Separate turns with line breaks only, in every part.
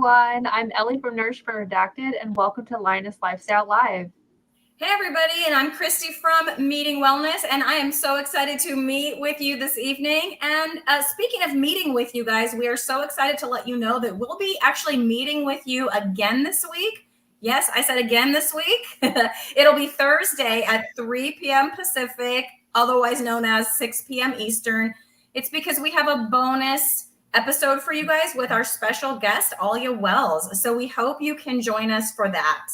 everyone. I'm Ellie from Nourishment Redacted, and welcome to Lioness Lifestyle Live.
Hey everybody, and I'm Cristie from Meeting Wellness, and I am so excited to meet with you this evening. And speaking of meeting with you guys, we are so excited to let you know that we'll be actually meeting with you again this week. Yes, I said again this week. It'll be Thursday at 3 p.m. Pacific, otherwise known as 6 p.m. Eastern. It's because we have a bonus episode for you guys with our special guest, Alia Wells. So we hope you can join us for that.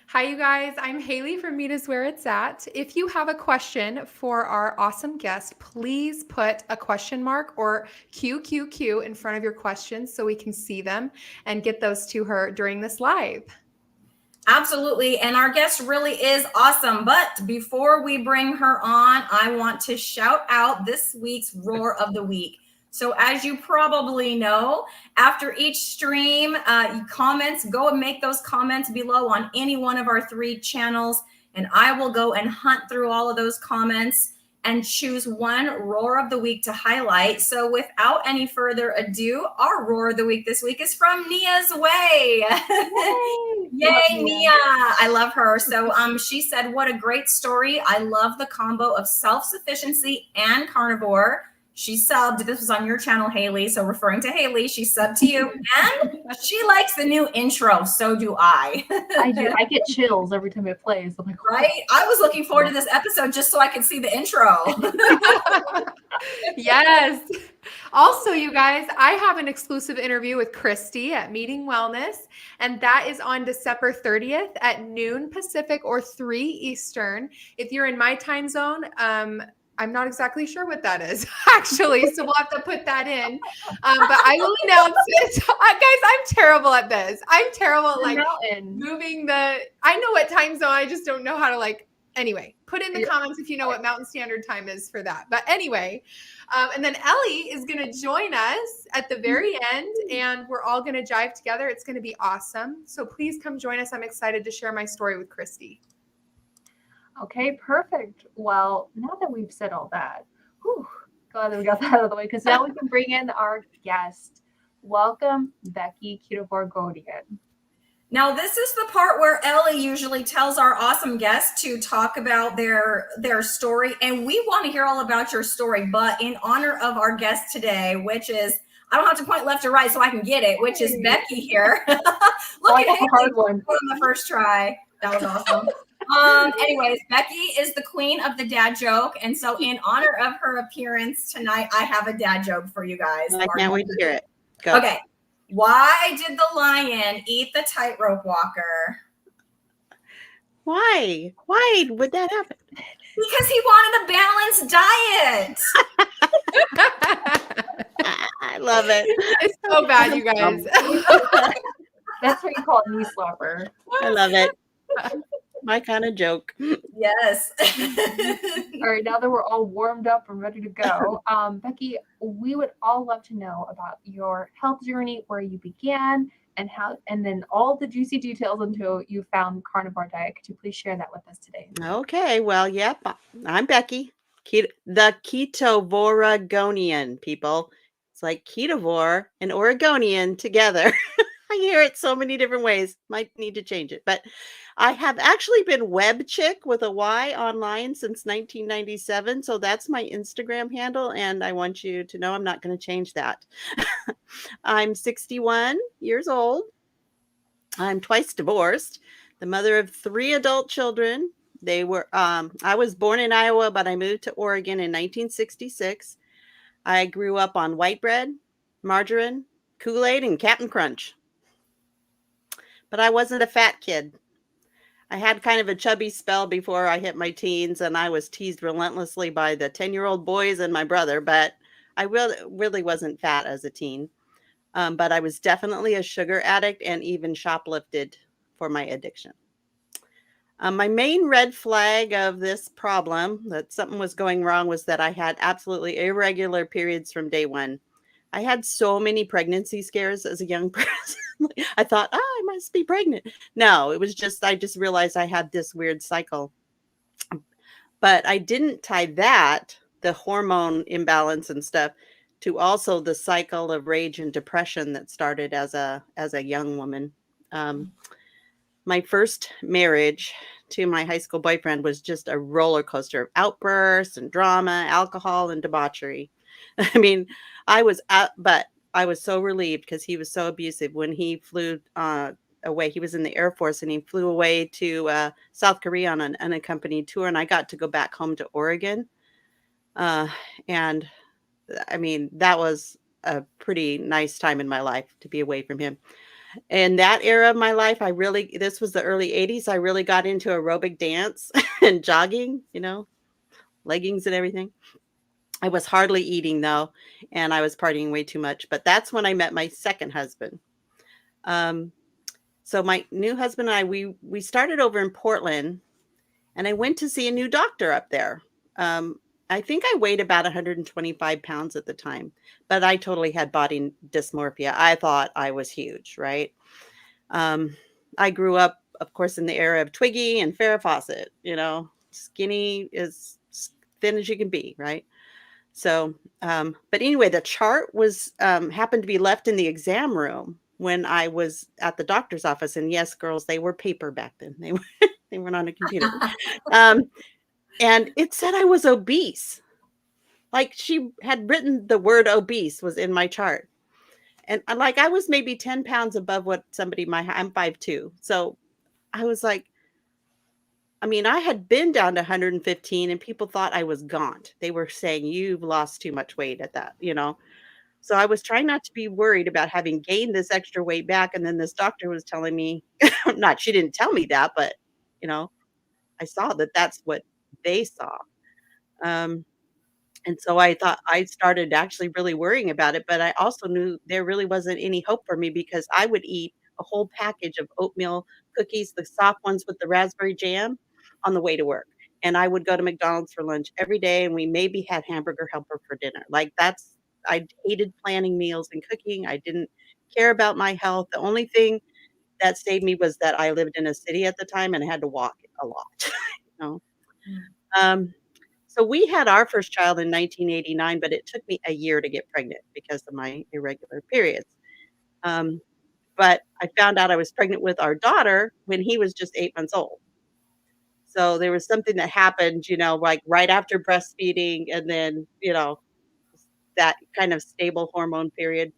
Hi, you guys. I'm Hayley from Meatiswhereitsat. If you have a question for our awesome guest, please put a question mark or QQQ in front of your questions so we can see them and get those to her during this live.
Absolutely. And our guest really is awesome. But before we bring her on, I want to shout out this week's Roar of the Week. So as you probably know, after each stream, go and make those comments below on any one of our 3 channels. And I will go and hunt through all of those comments and choose one Roar of the Week to highlight. So without any further ado, our Roar of the Week this week is from Nia's Way. Yay, Nia. I love her. So she said, what a great story. I love the combo of self-sufficiency and carnivore. She subbed. This was on your channel, Hayley. So referring to Hayley, she subbed to you. And she likes the new intro. So do I.
I do. I get chills every time it plays. I'm like,
right? I was looking forward to this episode just so I could see the intro.
Yes. Also, you guys, I have an exclusive interview with Cristie at Meeting Wellness, and that is on December 30th at noon Pacific or 3 Eastern. If you're in my time zone, I'm not exactly sure what that is, actually, so we'll have to put that in. But I will announce it. Guys, I'm terrible at this. I'm terrible at moving the – I know what time zone. I just don't know how to anyway, put in the comments if you know what Mountain Standard Time is for that. But anyway, and then Ellie is going to join us at the very end, and we're all going to jive together. It's going to be awesome. So please come join us. I'm excited to share my story with Cristie.
Okay, perfect. Well, now that we've said all that, glad that we got that out of the way, because now we can bring in our guest. Welcome, Becky Carnivore.
Now, this is the part where Ellie usually tells our awesome guests to talk about their story, and we want to hear all about your story. But in honor of our guest today, which is, I don't have to point left or right so I can get it, which is Becky here. Look at Hayley
hard one
on the first try. That was awesome. Anyways, Becky is the queen of the dad joke. And so in honor of her appearance tonight, I have a dad joke for you guys.
I can't wait to hear it. Go.
Okay. Why did the lion eat the tightrope walker?
Why? Why would that happen?
Because he wanted a balanced diet.
I love it.
It's so bad, you guys.
That's what you call a knee slapper.
I love it. My kind of joke.
Yes.
All right, now that we're all warmed up and ready to go, Becky, we would all love to know about your health journey, where you began, and then all the juicy details until you found carnivore diet. Could you please share that with us today?
Okay, well, yep. I'm Becky, the Keto-Oregonian, people. It's like ketovore and Oregonian together. I hear it so many different ways. Might need to change it. But I have actually been web chick with a Y online since 1997. So that's my Instagram handle. And I want you to know I'm not going to change that. I'm 61 years old. I'm twice divorced, the mother of 3 adult children. They were, I was born in Iowa, but I moved to Oregon in 1966. I grew up on white bread, margarine, Kool-Aid, and Captain Crunch. But I wasn't a fat kid. I had kind of a chubby spell before I hit my teens, and I was teased relentlessly by the 10-year-old boys and my brother, but I really wasn't fat as a teen. But I was definitely a sugar addict and even shoplifted for my addiction. My main red flag of this problem, that something was going wrong, was that I had absolutely irregular periods from day one. I had so many pregnancy scares as a young person. I thought, I must be pregnant. No, it was just, I just realized I had this weird cycle. But I didn't tie that, the hormone imbalance and stuff, to also the cycle of rage and depression that started as a young woman. My first marriage to my high school boyfriend was just a roller coaster of outbursts and drama, alcohol and debauchery. I mean, I was out, but I was so relieved because he was so abusive when he flew away. He was in the Air Force and he flew away to South Korea on an unaccompanied tour, and I got to go back home to Oregon. And I mean, that was a pretty nice time in my life to be away from him. In that era of my life, this was the early 80s. I really got into aerobic dance and jogging, leggings and everything. I was hardly eating though, and I was partying way too much. But that's when I met my second husband. So my new husband and I, we started over in Portland, and I went to see a new doctor up there. I think I weighed about 125 pounds at the time, but I totally had body dysmorphia. I thought I was huge, right? I grew up, of course, in the era of Twiggy and Farrah Fawcett, skinny as thin as you can be, right? So, but anyway, the chart was happened to be left in the exam room when I was at the doctor's office. And yes, girls, they were paper back then. They weren't on a computer. And it said I was obese. Like she had written the word obese was in my chart. And like I was maybe 10 pounds above what I'm 5'2". So I was like, I mean, I had been down to 115 and people thought I was gaunt. They were saying, you've lost too much weight at that, So I was trying not to be worried about having gained this extra weight back. And then this doctor was telling me, she didn't tell me that, but, I saw that that's what they saw. And so I thought I started actually really worrying about it, but I also knew there really wasn't any hope for me because I would eat a whole package of oatmeal cookies, the soft ones with the raspberry jam, on the way to work. And I would go to McDonald's for lunch every day, and we maybe had hamburger helper for dinner. I hated planning meals and cooking. I didn't care about my health. The only thing that saved me was that I lived in a city at the time and I had to walk a lot. So we had our first child in 1989, but it took me a year to get pregnant because of my irregular periods. But I found out I was pregnant with our daughter when he was just 8 months old. So there was something that happened, like right after breastfeeding and then, that kind of stable hormone period.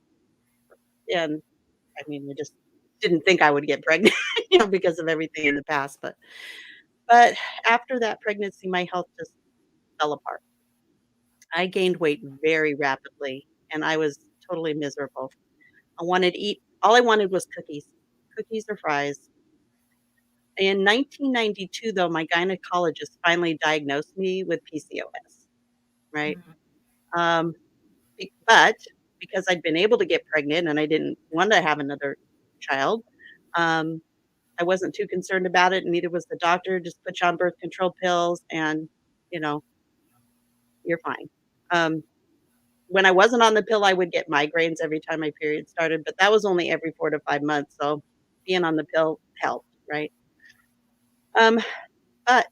And I mean, I just didn't think I would get pregnant, because of everything in the past. But after that pregnancy, my health just fell apart. I gained weight very rapidly and I was totally miserable. All I wanted was cookies or fries. In 1992, though, my gynecologist finally diagnosed me with PCOS, right? But because I'd been able to get pregnant and I didn't want to have another child, I wasn't too concerned about it, and neither was the doctor. Just put you on birth control pills and, you're fine. When I wasn't on the pill, I would get migraines every time my period started, but that was only every 4 to 5 months. So being on the pill helped, right? But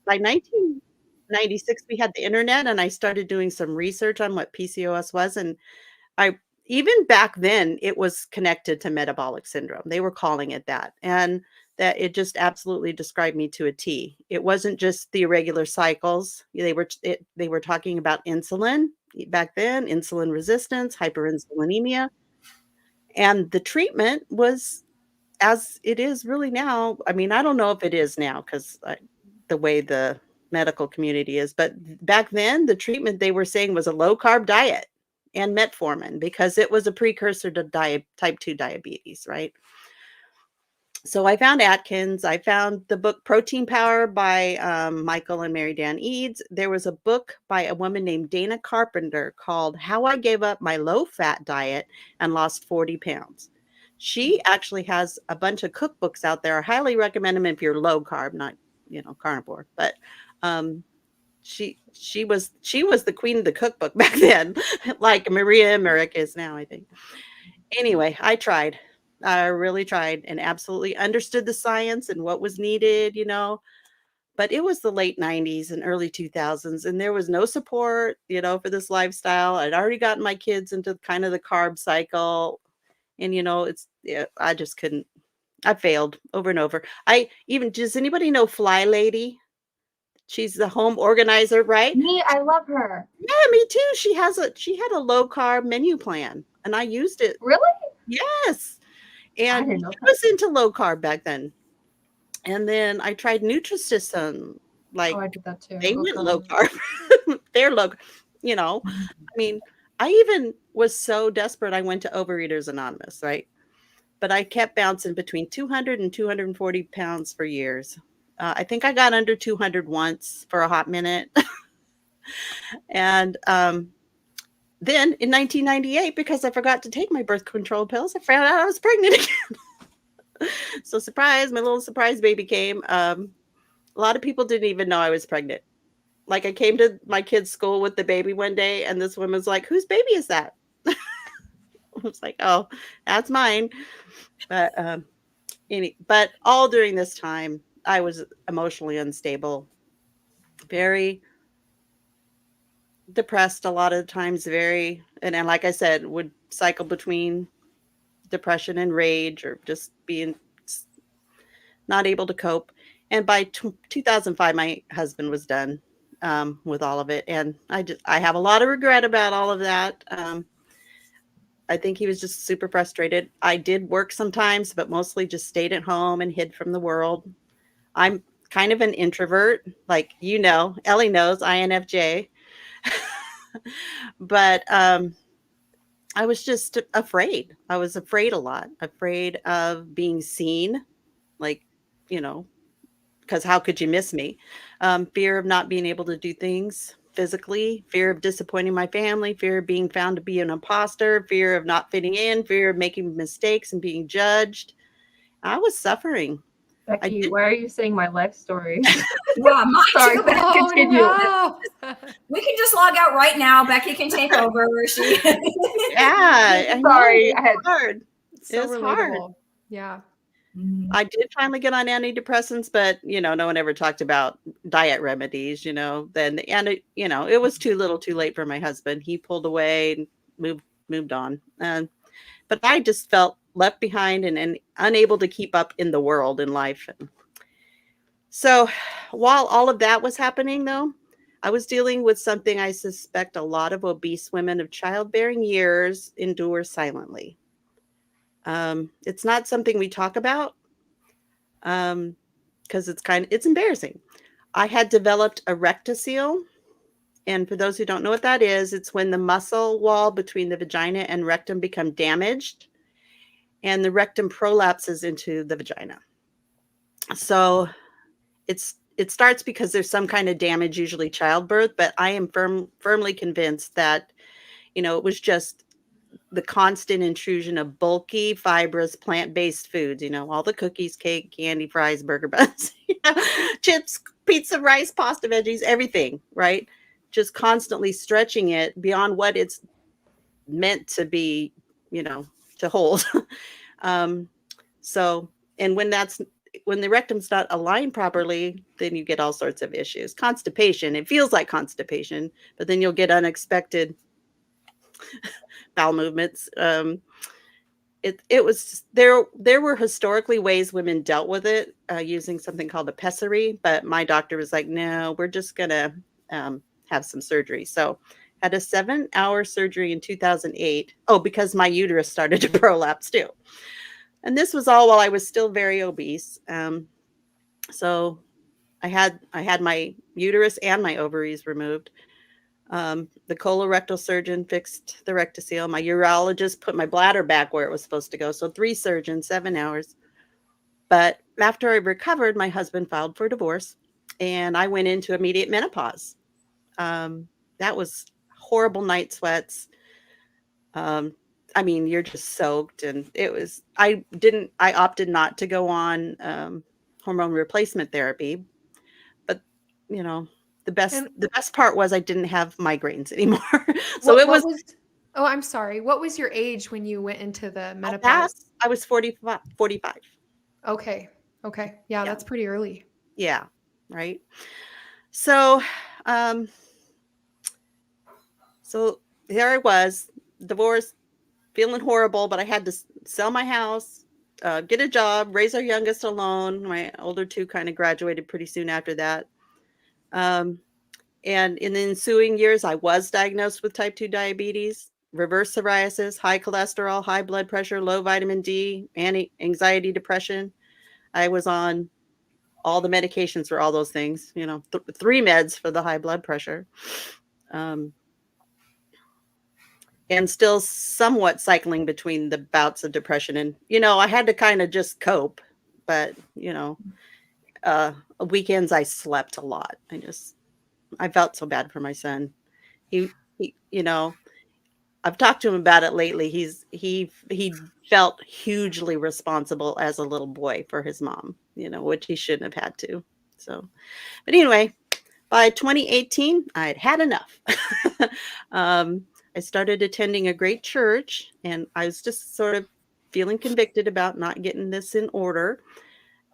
by 1996, we had the internet and I started doing some research on what PCOS was. And even back then it was connected to metabolic syndrome. They were calling it that. And that it just absolutely described me to a T. It wasn't just the irregular cycles. They were talking about insulin back then, insulin resistance, hyperinsulinemia. And the treatment was as it is really now. I mean, I don't know if it is now because the way the medical community is, but back then the treatment they were saying was a low carb diet and metformin because it was a precursor to type 2 diabetes, right? So I found Atkins. I found the book Protein Power by Michael and Mary Dan Eads. There was a book by a woman named Dana Carpenter called How I Gave Up My Low-Fat Diet and Lost 40 Pounds. She actually has a bunch of cookbooks out there. I highly recommend them if you're low carb, not, carnivore. But she was the queen of the cookbook back then, like Maria Emmerich is now, I think. Anyway, I tried. I really tried and absolutely understood the science and what was needed, but it was the late 90s and early 2000s, and there was no support, for this lifestyle. I'd already gotten my kids into kind of the carb cycle, and I just couldn't. I failed over and over. Does anybody know Fly Lady? She's the home organizer, right?
Me, I love her.
Yeah, me too. She had a low carb menu plan, and I used it.
Really?
Yes.
I
And
didn't know
I was into low carb back then. And then I tried Nutrisystem. Like,
Oh, I did that too.
they
Oh,
went
God.
low carb. They're low, I mean, I even was so desperate, I went to Overeaters Anonymous, right? But I kept bouncing between 200 and 240 pounds for years. I think I got under 200 once for a hot minute. And then in 1998, because I forgot to take my birth control pills, I found out I was pregnant again. So surprise, my little surprise baby came. A lot of people didn't even know I was pregnant. Like, I came to my kid's school with the baby one day, and this woman's like, "Whose baby is that?" I was like, "Oh, that's mine." But but all during this time, I was emotionally unstable, very depressed a lot of the times, and like I said, would cycle between depression and rage, or just being not able to cope. And by 2005, my husband was done with all of it, and I have a lot of regret about all of that. I think he was just super frustrated. I did work sometimes, but mostly just stayed at home and hid from the world. I'm kind of an introvert, like, Ellie knows, INFJ. But I was just afraid. I was afraid a lot, afraid of being seen, like, because how could you miss me? Fear of not being able to do things physically, fear of disappointing my family, fear of being found to be an imposter, fear of not fitting in, fear of making mistakes and being judged. I was suffering.
Becky, why are you saying my life story?
Yeah, mine
Sorry,
too.
but continue.
no.
We can just log out right now. Becky can take over.
Yeah.
Sorry,
It's hard.
So
It's
relatable.
hard.
Yeah.
I did finally get on antidepressants, but no one ever talked about diet remedies, then, and it was too little too late for my husband. He pulled away and moved on. But I just felt left behind and unable to keep up in the world, in life. So while all of that was happening, though, I was dealing with something I suspect a lot of obese women of childbearing years endure silently. It's not something we talk about, because it's embarrassing. I had developed a rectocele. And for those who don't know what that is, it's when the muscle wall between the vagina and rectum become damaged, and the rectum prolapses into the vagina. So it starts because there's some kind of damage, usually childbirth, but I am firmly convinced that, it was just the constant intrusion of bulky, fibrous, plant-based foods, all the cookies, cake, candy, fries, burger buns, chips, pizza, rice, pasta, veggies, everything, right? Just constantly stretching it beyond what it's meant to be, to hold. So, and when the rectum's not aligned properly, then you get all sorts of issues. Constipation, it feels like constipation, but then you'll get unexpected bowel movements. It was there were historically ways women dealt with it, using something called a pessary, but my doctor was like, no, we're just gonna have some surgery. So had a 7-hour surgery in 2008. Oh, because my uterus started to prolapse too. And this was all while I was still very obese. So I had my uterus and my ovaries removed. The colorectal surgeon fixed the rectocele. My urologist put my bladder back where it was supposed to go. So 3 surgeons, 7 hours. But after I recovered, my husband filed for divorce, and I went into immediate menopause. That was horrible night sweats. I mean, you're just soaked, and I opted not to go on hormone replacement therapy, but the best part was I didn't have migraines anymore. So
oh, I'm sorry. What was your age when you went into the menopause?
I was 45.
Okay. Yeah, that's pretty early.
Yeah. right? So, um, so there I was, divorced, feeling horrible, but I had to sell my house, get a job, raise our youngest alone. My older two kind of graduated pretty soon after that. Um, and in the ensuing years, I was diagnosed with type 2 diabetes, reverse psoriasis, high cholesterol, high blood pressure, low vitamin D, anxiety, depression. I was on all the medications for all those things, 3 meds for the high blood pressure. And still somewhat cycling between the bouts of depression. And, I had to kind of just cope. But, weekends I slept a lot. I felt so bad for my son. He I've talked to him about it lately. He felt hugely responsible as a little boy for his mom, which he shouldn't have had to. So, but anyway, by 2018, I'd had enough. I started attending a great church, and I was just sort of feeling convicted about not getting this in order.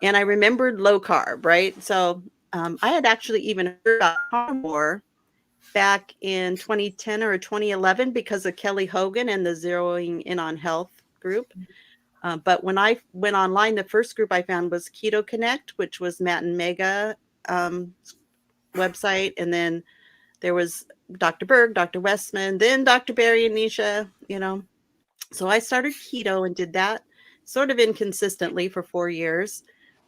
And I remembered low carb, right? So I had actually even heard about Carnivore back in 2010 or 2011 because of Kelly Hogan and the Zeroing In on Health group. But when I went online, the first group I found was Keto Connect, which was Matt and Mega website. And then there was Dr. Berg, Dr. Westman, then Dr. Barry and Nisha, So I started keto and did that sort of inconsistently for 4 years.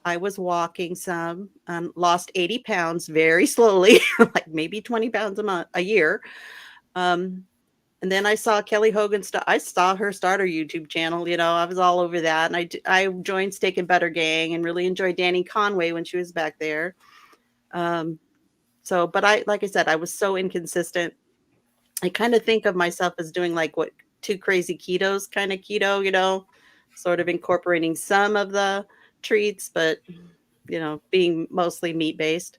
I was walking some, lost 80 pounds very slowly, like maybe 20 pounds a year. And then I saw Kelly Hogan. I saw her start her YouTube channel. I was all over that. And I joined Steak and Butter Gang and really enjoyed Danny Conway when she was back there. But like I said, I was so inconsistent. I kind of think of myself as doing like what Two Crazy Ketos kind of keto, sort of incorporating some of the treats, but, being mostly meat-based.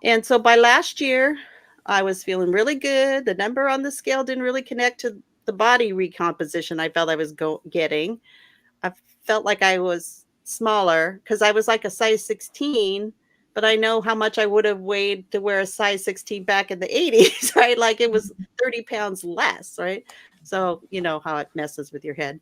And so by last year, I was feeling really good. The number on the scale didn't really connect to the body recomposition I felt I was getting. I felt like I was smaller because I was like a size 16, but I know how much I would have weighed to wear a size 16 back in the 80s, right? Like it was 30 pounds less, right? So you know how it messes with your head.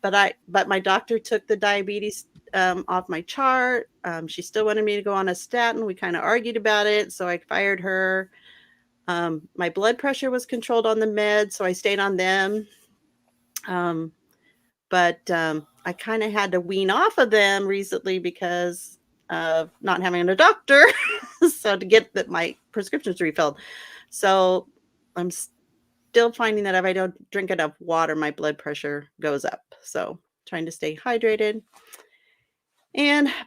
But my doctor took the diabetes off my chart. She still wanted me to go on a statin. We kind of argued about it, so I fired her. My blood pressure was controlled on the meds, so I stayed on them. But I kind of had to wean off of them recently because of not having a doctor. So to get my prescriptions refilled. So I'm still finding that if I don't drink enough water, my blood pressure goes up. So trying to stay hydrated.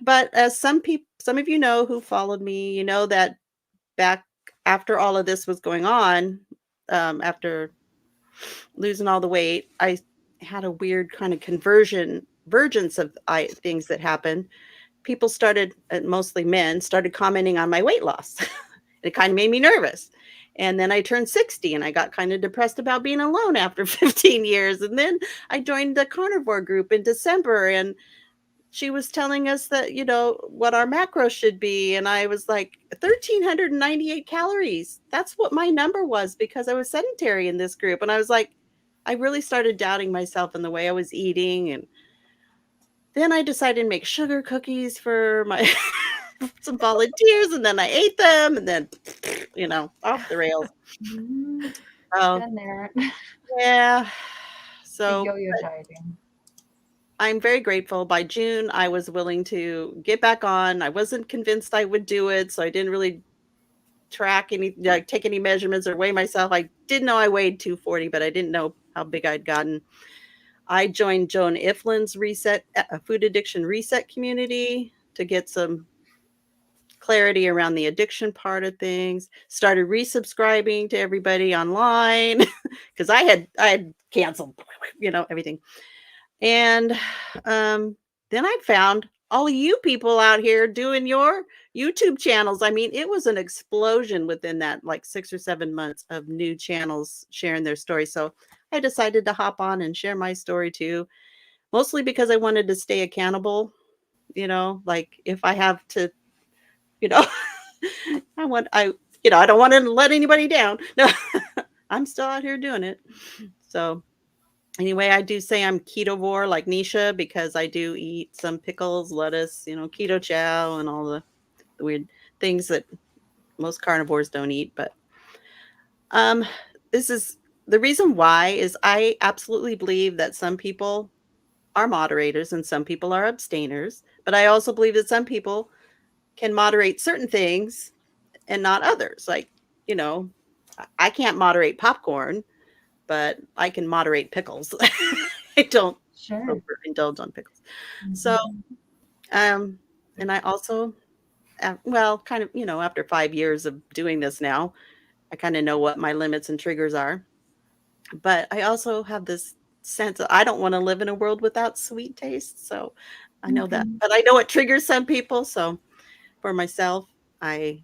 But as some of you know who followed me, you know that back after all of this was going on, after losing all the weight, I had a weird kind of convergence of things that happened. People started, mostly men, started commenting on my weight loss. It kind of made me nervous. And then I turned 60 and I got kind of depressed about being alone after 15 years. And then I joined the Carnivore group in December, and she was telling us that, what our macros should be. And I was like, 1,398 calories. That's what my number was because I was sedentary in this group. And I was like, I really started doubting myself and the way I was eating. And then I decided to make sugar cookies for my some volunteers, and then I ate them, and then, off the rails. Oh,
Been there.
yeah.
The
So
yo-yo dieting.
I'm very grateful. By June, I was willing to get back on. I wasn't convinced I would do it, so I didn't really take any measurements or weigh myself. I did know I weighed 240, but I didn't know how big I'd gotten. I joined Joan Iflin's food addiction reset community to get some clarity around the addiction part of things. Started resubscribing to everybody online because I had canceled, everything. And then I found all of you people out here doing your YouTube channels. I mean, it was an explosion within that like 6 or 7 months of new channels sharing their stories. So I decided to hop on and share my story too, mostly because I wanted to stay accountable. Like if I have to, I don't want to let anybody down. No, I'm still out here doing it. So anyway, I do say I'm ketovore like Nisha because I do eat some pickles, lettuce, keto chow and all the weird things that most carnivores don't eat. But this is the reason why is I absolutely believe that some people are moderators and some people are abstainers. But I also believe that some people can moderate certain things and not others. Like, I can't moderate popcorn, but I can moderate pickles. I don't
Sure.
indulge on pickles. So, and I also, kind of, after 5 years of doing this now, I kind of know what my limits and triggers are. But I also have this sense that I don't want to live in a world without sweet taste. So I know that, but I know it triggers some people. So for myself, I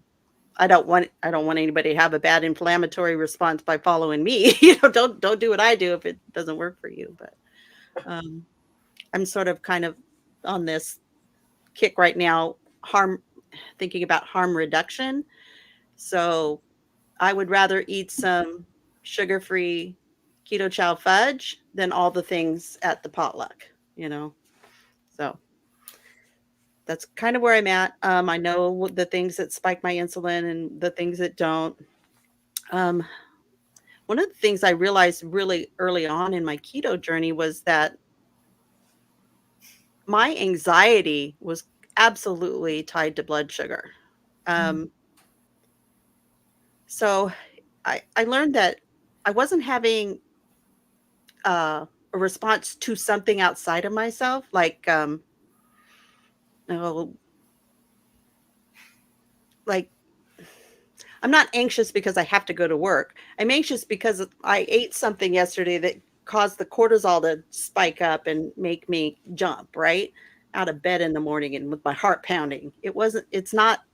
don't want anybody to have a bad inflammatory response by following me. Don't do what I do if it doesn't work for you. But I'm sort of kind of on this kick right now, thinking about harm reduction. So I would rather eat some sugar-free keto chow fudge than all the things at the potluck, So that's kind of where I'm at. I know the things that spike my insulin and the things that don't. One of the things I realized really early on in my keto journey was that my anxiety was absolutely tied to blood sugar. So I learned that I wasn't having a response to something outside of myself, like like I'm not anxious because I have to go to work. I'm anxious because I ate something yesterday that caused the cortisol to spike up and make me jump right out of bed in the morning and with my heart pounding. It's not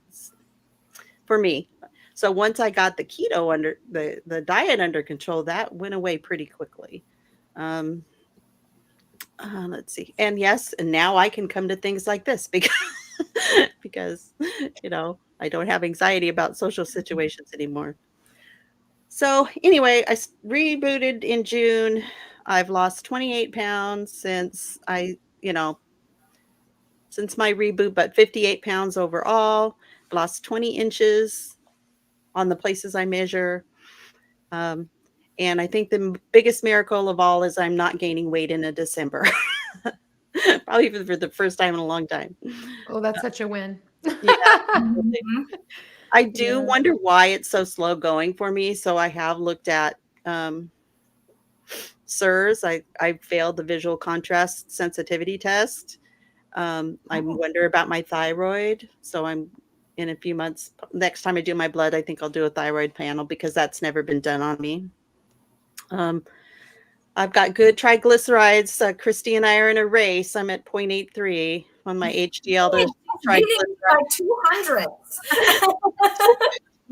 for me. So once I got the keto under the diet under control, that went away pretty quickly. Let's see. And yes, and now I can come to things like this because I don't have anxiety about social situations anymore. So anyway, I rebooted in June. I've lost 28 pounds since since my reboot, but 58 pounds overall. Lost 20 inches on the places I measure. And I think the biggest miracle of all is I'm not gaining weight in a December. Probably for the first time in a long time.
Oh, that's such a win.
Yeah. I do wonder why it's so slow going for me. So I have looked at SIRS. I failed the visual contrast sensitivity test. I wonder about my thyroid. So I'm in a few months. Next time I do my blood, I think I'll do a thyroid panel because that's never been done on me. I've got good triglycerides. Cristie and I are in a race. I'm at 0.83 on my HDL to
triglycerides.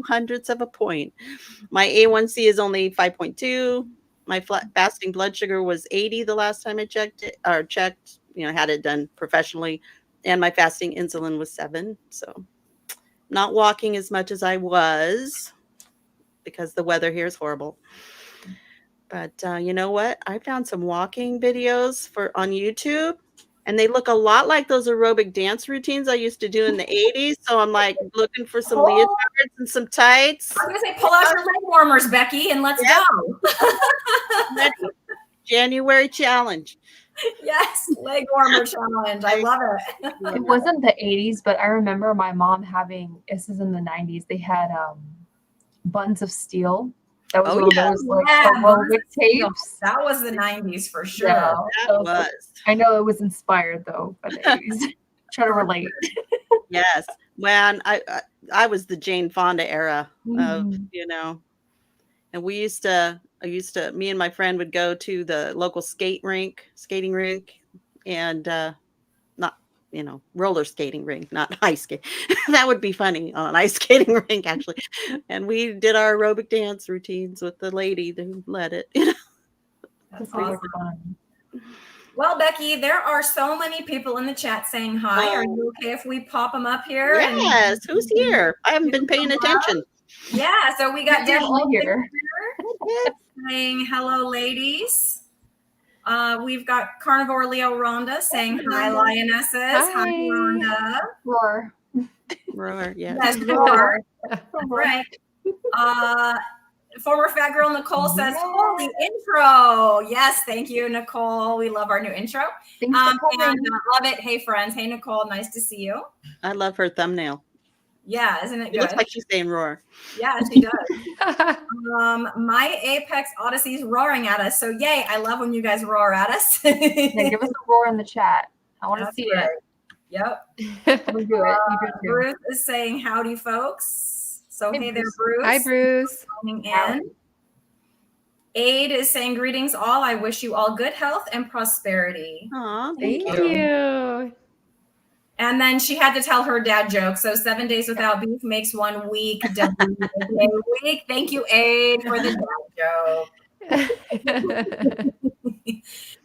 200ths of a point. My A1C is only 5.2. My fasting blood sugar was 80 the last time I checked, had it done professionally. And my fasting insulin was 7. So not walking as much as I was because the weather here is horrible. But you know what? I found some walking videos on YouTube, and they look a lot like those aerobic dance routines I used to do in the 80s. So I'm like looking for some leotards and some tights.
I'm going to say pull out your leg warmers, Becky, and let's go.
January challenge.
Yes, leg warmer challenge. I love it.
It wasn't the 80s, but I remember my mom this is in the 90s, they had buns of steel. That was one of those aerobic tapes.
That was the 90s for sure.
Yeah,
that was.
I know it was inspired though by the 80s. Try to relate.
Yes. Man, I was the Jane Fonda era of, and me and my friend would go to the local skating rink and roller skating rink, not ice skate. That would be funny on an ice skating rink, actually. And we did our aerobic dance routines with the lady who led it.
That's awesome.
Well, Becky, there are so many people in the chat saying hi. Are you okay if we pop them up here?
Yes. Who's here? I haven't been paying attention.
Yeah, so we got
They're
Debbie
all here.
saying hello, ladies. We've got Carnivore Leo Rhonda saying hi, Lionesses. Hi, Rhonda.
Roar.
Roar, yes.
Yes, roar. Right. Former fat girl Nicole says, holy intro. Yes, thank you, Nicole. We love our new intro.
Thanks for
And
coming.
love it. Hey, friends. Hey, Nicole. Nice to see you.
I love her thumbnail.
Yeah, isn't it
It
good?
looks like she's saying roar.
Yeah, she does. My Apex Odyssey's roaring at us. So yay, I love when you guys roar at us.
Then give us a roar in the chat. I want to
That's
see
right.
it.
Yep.
We do it. You do it too.
Bruce is saying howdy, folks. So hey there,
Bruce.
Bruce.
Hi, Bruce.
Coming in. Aid is saying greetings all. I wish you all good health and prosperity.
Aw,
Thank
thank you.
you.
And then she had to tell her dad joke. So 7 days without beef makes 1 week. Week. Thank you, Aid, for the dad joke.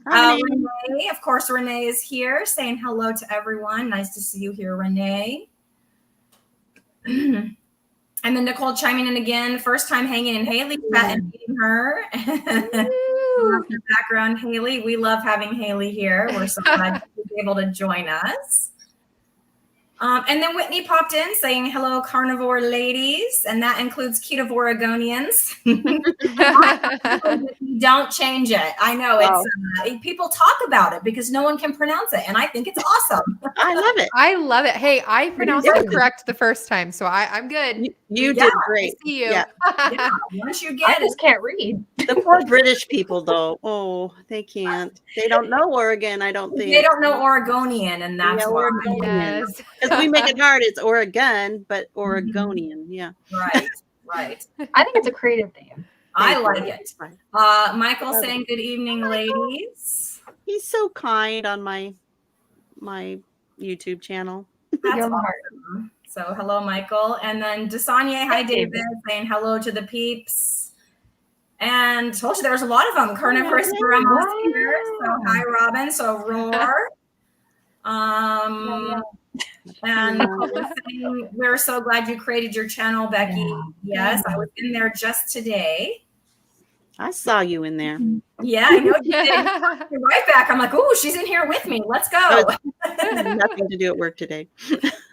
Renee, of course, Renee is here saying hello to everyone. Nice to see you here, Renee. And then Nicole chiming in again. First time hanging in Hayley chat and meeting her. The background, Hayley. We love having Hayley here. We're so glad to be able to join us. And then Whitney popped in saying, hello, carnivore ladies. And that includes keto Oregonians. Don't change it. I know it's people talk about it because no one can pronounce it. And I think it's awesome.
I love it.
I love it. Hey, I pronounced it correct the first time, so I'm good.
You did great.
I see you.
Yeah.
Yeah, once you
I
get it.
just can't read.
The poor British people, though. Oh, they can't. They don't know Oregon, I don't think.
They don't know Oregonian, and that's
Yeah,
why.
Oregonian.
Yes.
Because we make it hard. It's Oregon, but Oregonian. Yeah.
Right.
I think it's a creative name.
I like it. Michael saying good evening, ladies.
He's so kind on my YouTube channel.
That's
You're smart.
awesome. So hello, Michael. And then Desanya, hi, David, saying hello to the peeps. And told you there was a lot of them. Carnivorous Grandma's here. So hi, Robin. So roar. And Nicole was saying, we're so glad you created your channel, Becky. Yes, I was in there just today.
I saw you in there.
Yeah, I know you did. You're right back. I'm like, oh, she's in here with me. Let's go.
Nothing to do at work today.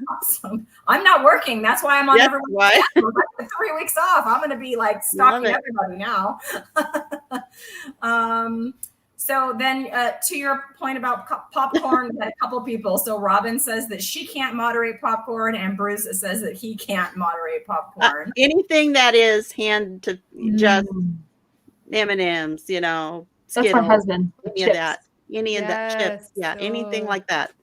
Awesome. I'm not working. That's why I'm on everyone's
why.
channel. I took 3 weeks off. I'm going to be like stalking everybody now. So then to your point about popcorn, we had a couple people. So Robin says that she can't moderate popcorn, and Bruce says that he can't moderate popcorn.
Anything that is hand to just M&Ms, you know.
That's my husband.
Any of that. Any of that chips. Yeah,
so-
anything like that.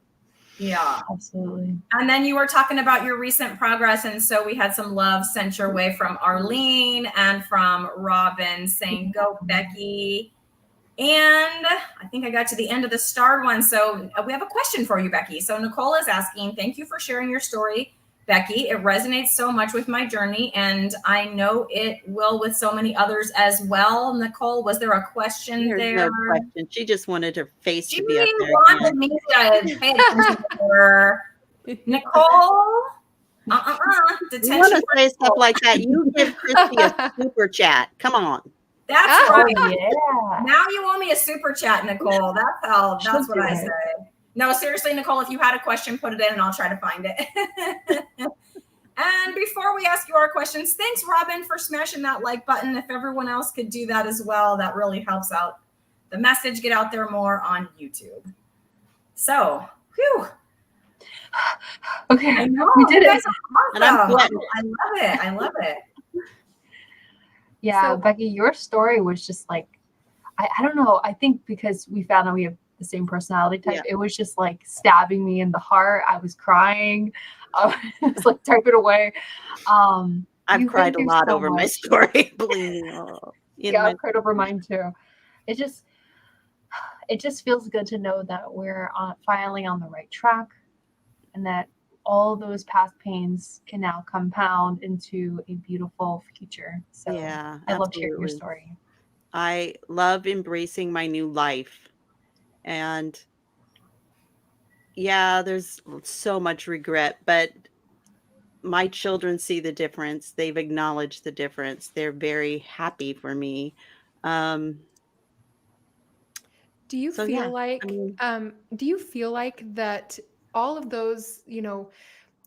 Yeah.
Absolutely.
And then you were talking about your recent progress. And so we had some love sent your way from Arlene and from Robin saying, go, Becky. And I think I got to the end of the starred one. So we have a question for you, Becky. So Nicole is asking, thank you for sharing your story, Becky. It resonates so much with my journey, and I know it will with so many others as well. Nicole, was there a question there?
No question. She just wanted her face
She
to be up there.
wanted me to pay attention to her. Nicole,
You
detention.
want to say stuff like that? You give Cristie a super chat. Come on.
That's
Oh,
right.
yeah.
Now you owe me a super chat, Nicole. That's what I
do it.
say. No, seriously, Nicole, if you had a question, put it in and I'll try to find it. And before we ask you our questions, thanks, Robin, for smashing that like button. If everyone else could do that as well, that really helps out the message get out there more on YouTube. So, whew.
Okay.
I know.
We did
you
it.
guys are
And I'm
awesome.
sweating.
I love it.
Yeah,
So-
Becky, your story was just like, I don't know. I think because we found out we have the same personality type, it was just like stabbing me in the heart. I was crying. I was like typing away.
I've
You've
cried a
been through
lot
so
over my
much.
story. Believe me. Oh,
Yeah, I've cried over mine too. It just feels good to know that we're finally on the right track, and that all those past pains can now compound into a beautiful future. So
yeah,
I love hearing your
absolutely.
story.
I love embracing my new life. And yeah, there's so much regret, but my children see the difference. They've acknowledged the difference. They're very happy for me. Um,
Do you
so
feel
yeah, I
like
mean,
that all of those,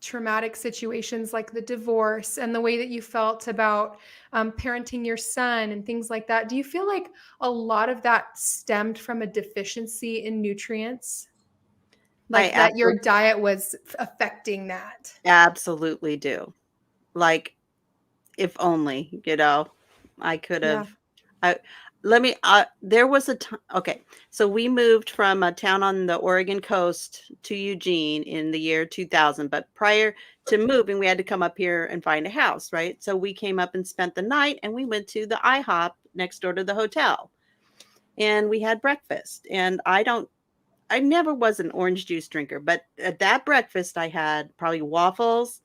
traumatic situations like the divorce and the way that you felt about parenting your son and things like that, do you feel like a lot of that stemmed from a deficiency in nutrients?
I
Like that your
absolutely,
diet was affecting that?
absolutely do. Like, if only, I could
Yeah.
have. I there was a time. Okay, so we moved from a town on the Oregon coast to Eugene in the year 2000. But prior to moving, we had to come up here and find a house, right? So we came up and spent the night, and we went to the IHOP next door to the hotel, and we had breakfast. And I never was an orange juice drinker, but at that breakfast, I had probably waffles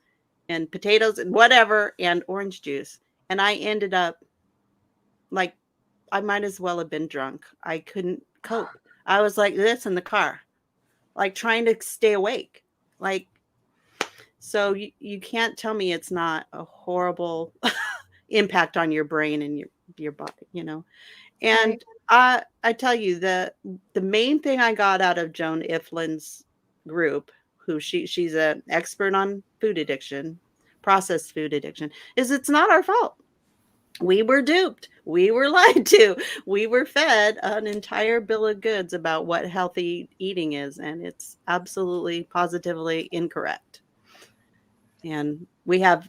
and potatoes and whatever and orange juice. And I ended up like, I might as well have been drunk. I couldn't cope. I was like this in the car, like trying to stay awake. Like, so you can't tell me it's not a horrible impact on your brain and your body.
Right.
And I tell you, the main thing I got out of Joan Iflin's group, who she's an expert on food addiction, processed food addiction, is it's not our fault. We were duped. We were lied to. We were fed an entire bill of goods about what healthy eating is, and it's absolutely positively incorrect. And we have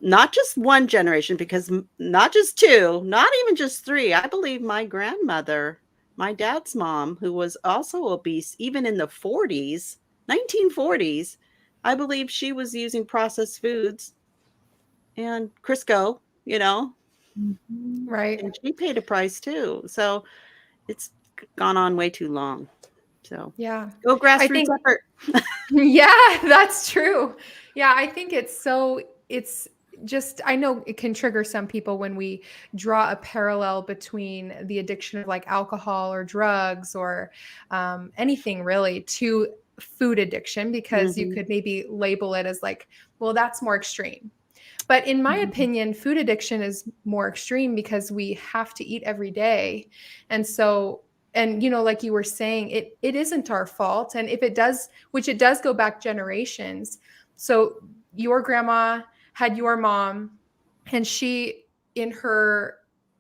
not just one generation, because not just two, not even just three. I believe my grandmother, my dad's mom, who was also obese, even in the 40s, 1940s, I believe she was using processed foods and Crisco,
Right.
and she paid a price too. So it's gone on way too long. So
Yeah.
go
I
grassroots
think
effort.
yeah, that's true. Yeah, I think it's just, I know it can trigger some people when we draw a parallel between the addiction of like alcohol or drugs or anything really to food addiction, because you
Hmm.
could maybe label it as like, well, that's more extreme. But in my opinion, food addiction is more extreme because we have to eat every day. And so, and like you were saying, it isn't our fault. And if it does, which it does go back generations. So your grandma had your mom, and she, in her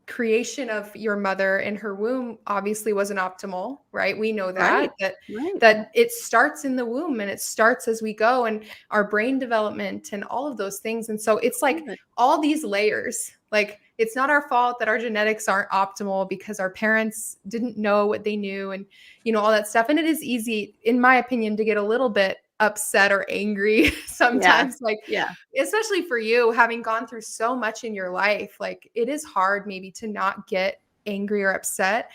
creation of your mother in her womb, obviously wasn't optimal, right? We know that
Right. Right.
that it starts in the womb and it starts as we go, and our brain development and all of those things. And so it's like
Right.
all these layers. Like, it's not our fault that our genetics aren't optimal because our parents didn't know what they knew, and all that stuff. And it is easy, in my opinion, to get a little bit upset or angry
Yeah.
sometimes, like,
Yeah.
especially for you, having gone through so much in your life. Like, it is hard maybe to not get angry or upset.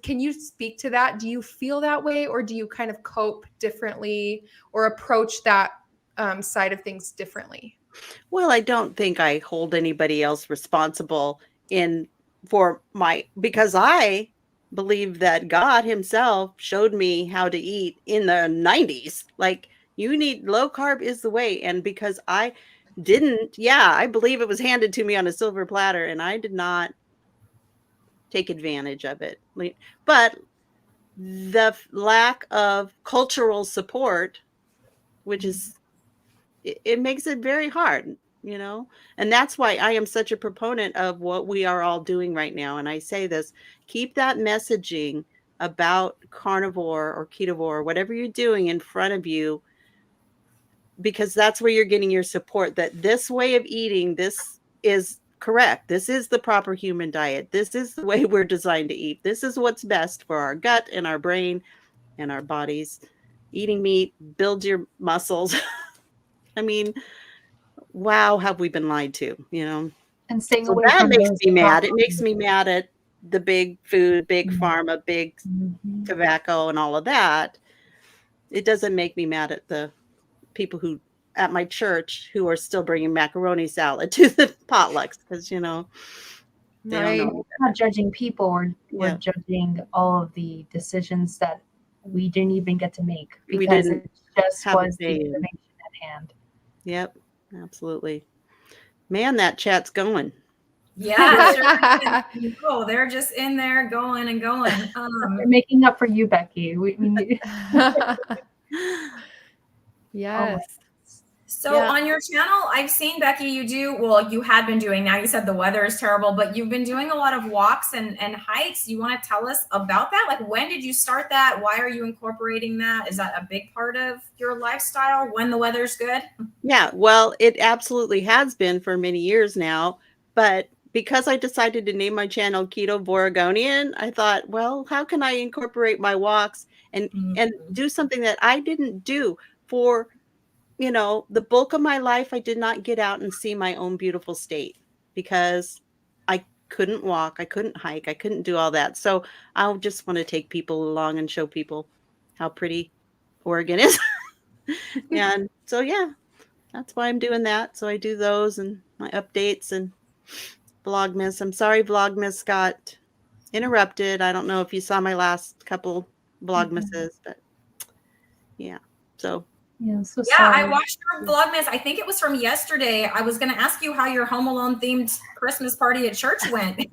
Can you speak to that? Do you feel that way, or do you kind of cope differently or approach that side of things differently?
Well, I don't think I hold anybody else responsible in for because I believe that God himself showed me how to eat in the 90s. Like, you need low carb is the way. And because I didn't, yeah, I believe it was handed to me on a silver platter, and I did not take advantage of it. But the lack of cultural support, which is it makes it very hard, and that's why I am such a proponent of what we are all doing right now. And I say this, keep that messaging about carnivore or ketovore, whatever you're doing, in front of you, because that's where you're getting your support, that this way of eating, this is correct. This is the proper human diet. This is the way we're designed to eat. This is what's best for our gut and our brain and our bodies. Eating meat builds your muscles. I mean, wow, have we been lied to?
And staying
So
away
that
from
makes
those
me mad. It makes
processed
me mad at the big food, big
foods.
pharma, big
Mhm.
tobacco, and all of that. It doesn't make me mad at the people who at my church who are still bringing macaroni salad to the potlucks, because they don't
Right.
know.
Not judging people, we're
Yeah.
judging all of the decisions that we didn't even get to make
We
because
didn't
it just
have a
was the
say in.
information at hand.
Yep, absolutely. Man, that chat's going.
Yeah, sure. Oh, they're just in there going and going.
We're making up for you, Becky. We need.
Yes.
So
Yeah.
on your channel, I've seen, Becky, you had been doing, now you said the weather is terrible, but you've been doing a lot of walks and hikes. You want to tell us about that? Like, when did you start that? Why are you incorporating that? Is that a big part of your lifestyle when the weather's good?
Yeah, well, it absolutely has been for many years now, but because I decided to name my channel Keto Oregonian, I thought, well, how can I incorporate my walks and do something that I didn't do for, the bulk of my life. I did not get out and see my own beautiful state because I couldn't walk, I couldn't hike, I couldn't do all that. So I just want to take people along and show people how pretty Oregon is. And so, yeah, that's why I'm doing that. So I do those and my updates and Vlogmas. I'm sorry Vlogmas got interrupted. I don't know if you saw my last couple Vlogmases, but yeah. So
Yeah, so
yeah,
sorry.
I watched your Vlogmas. I think it was from yesterday. I was going to ask you how your Home Alone themed Christmas party at church went. That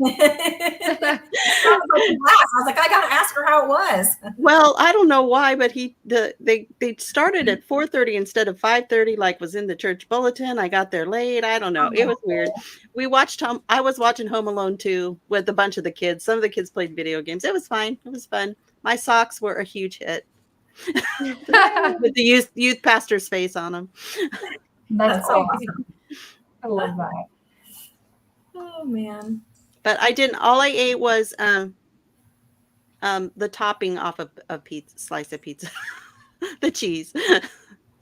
was like a blast. I was like, I got to ask her how it was.
Well, I don't know why, but they started at 4:30 instead of 5:30, like was in the church bulletin. I got there late. I don't know. It was weird. I was watching Home Alone 2 with a bunch of the kids. Some of the kids played video games. It was fine. It was fun. My socks were a huge hit. With the youth pastor's face on them.
That's awesome. I love that.
Oh man.
But all I ate was the topping off of a slice of pizza. The cheese.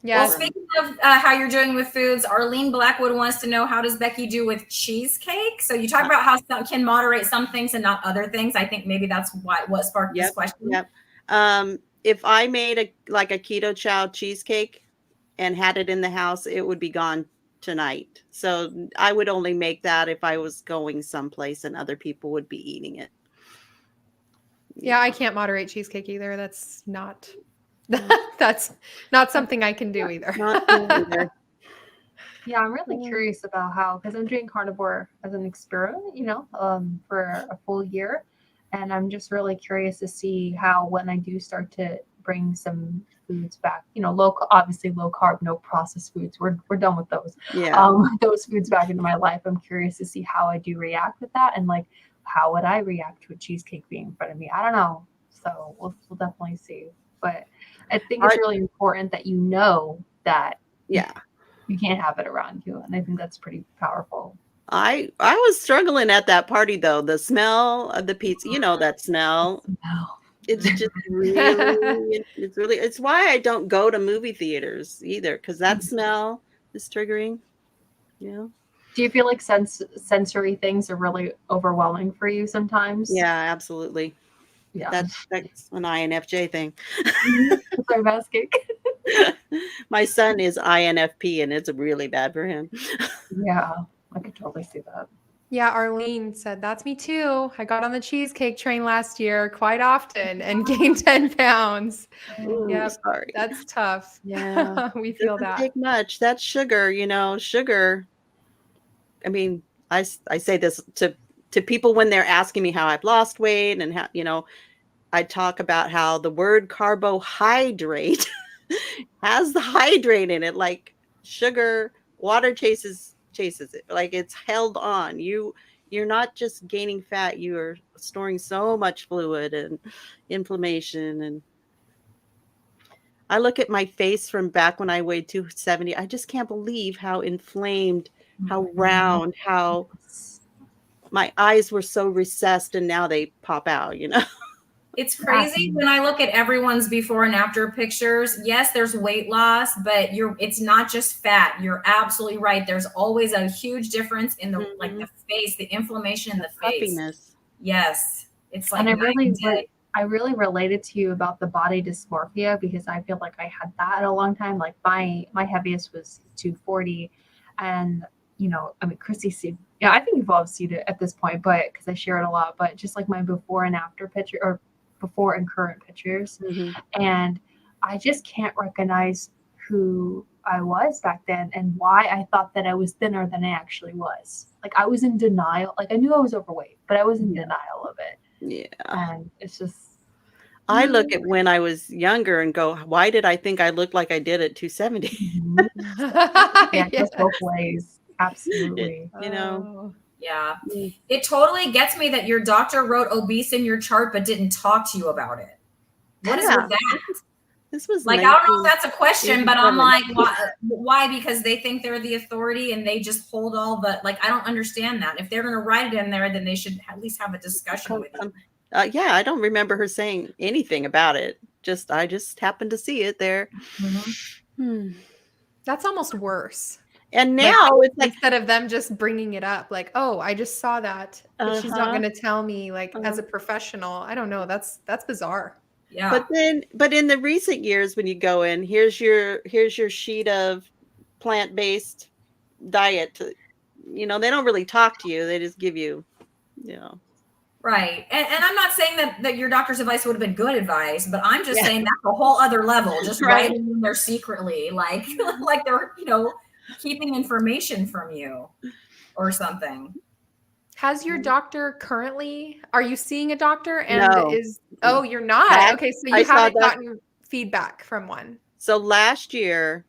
Yeah.
Well, speaking of how you're doing with foods, Arlene Blackwood wants to know, how does Becky do with cheesecake? So you talk about how some can moderate some things and not other things. I think maybe that's what sparked this question.
Yep. If I made a keto chow cheesecake and had it in the house, it would be gone tonight. So I would only make that if I was going someplace and other people would be eating it.
Yeah, I can't moderate cheesecake either. That's not something I can do either.
Not me either.
Yeah, I'm really curious about how, because I'm doing carnivore as an experiment, for a full year. And I'm just really curious to see how, when I do start to bring some foods back, obviously low carb, no processed foods. We're done with those.
Yeah.
Those foods back into my life. I'm curious to see how I do react with that, and like, how would I react to a cheesecake being in front of me? I don't know. So we'll definitely see. But I think it's really important that you know that you can't have it around you, and I think that's pretty powerful.
I was struggling at that party though. The smell of the pizza, that smell. It's just it's why I don't go to movie theaters either, because that smell is triggering.
Do you feel like sensory things are really overwhelming for you sometimes?
Yeah, absolutely.
Yeah,
that's an INFJ thing.
That's our basket.
My son is INFP, and it's really bad for him.
Yeah, I could totally see that.
Yeah, Arlene said, that's me too. I got on the cheesecake train last year quite often and gained 10 pounds.
Ooh, sorry.
That's tough.
Yeah,
we feel that.
Take much. That's sugar, sugar. I mean, I say this to people when they're asking me how I've lost weight and how, I talk about how the word carbohydrate has the hydrate in it, like sugar, water chases it, like it's held on. You're not just gaining fat, you are storing so much fluid and inflammation. And I look at my face from back when I weighed 270. I just can't believe how inflamed, how round, how my eyes were so recessed, and now they pop out,
It's crazy when I look at everyone's before and after pictures. Yes, there's weight loss, but it's not just fat. You're absolutely right. There's always a huge difference in the the face, the inflammation in the face.
Puffiness.
Yes. It's like,
and I really related to you about the body dysmorphia, because I feel like I had that a long time. Like my heaviest was 240, and Cristie, I think you've all seen it at this point, but because I share it a lot, but just like my before and after picture, or before and current pictures.
Mhm.
And I just can't recognize who I was back then and why I thought that I was thinner than I actually was. Like I was in denial. Like I knew I was overweight, but I was in denial of it.
Yeah.
And it's just
I look at when I was younger and go, why did I think I looked like I did at 270?
yeah, it
Yeah.
goes both ways. Absolutely.
You know,
Oh.
Yeah.
Mm.
It totally gets me that your doctor wrote obese in your chart but didn't talk to you about it. What is
Yeah.
with that?
This was
Like, I don't know if that's a question, but I'm
1987.
like, why? Because they think they're the authority and they just hold all the, like, I don't understand that. If they're going to write it in there, then they should at least have a discussion with you.
Yeah, I don't remember her saying anything about it. I just happened to see it there.
Mhm.
That's almost worse.
And now it's like,
Instead of them just bringing it up, like, oh, I just saw that, but she's not going to tell me, like, as a professional. I don't know. That's bizarre.
Yeah.
but in the recent years, when you go in, here's your sheet of plant-based diet. They don't really talk to you. They just give you,
Right. And I'm not saying that your doctor's advice would have been good advice, but I'm just saying that's a whole other level. Just
Right.
writing in there secretly, like they're, keeping information from you or something.
Has your doctor are you seeing a doctor? And
No.
you're not? Okay, so you haven't
that.
gotten feedback from one.
So last year,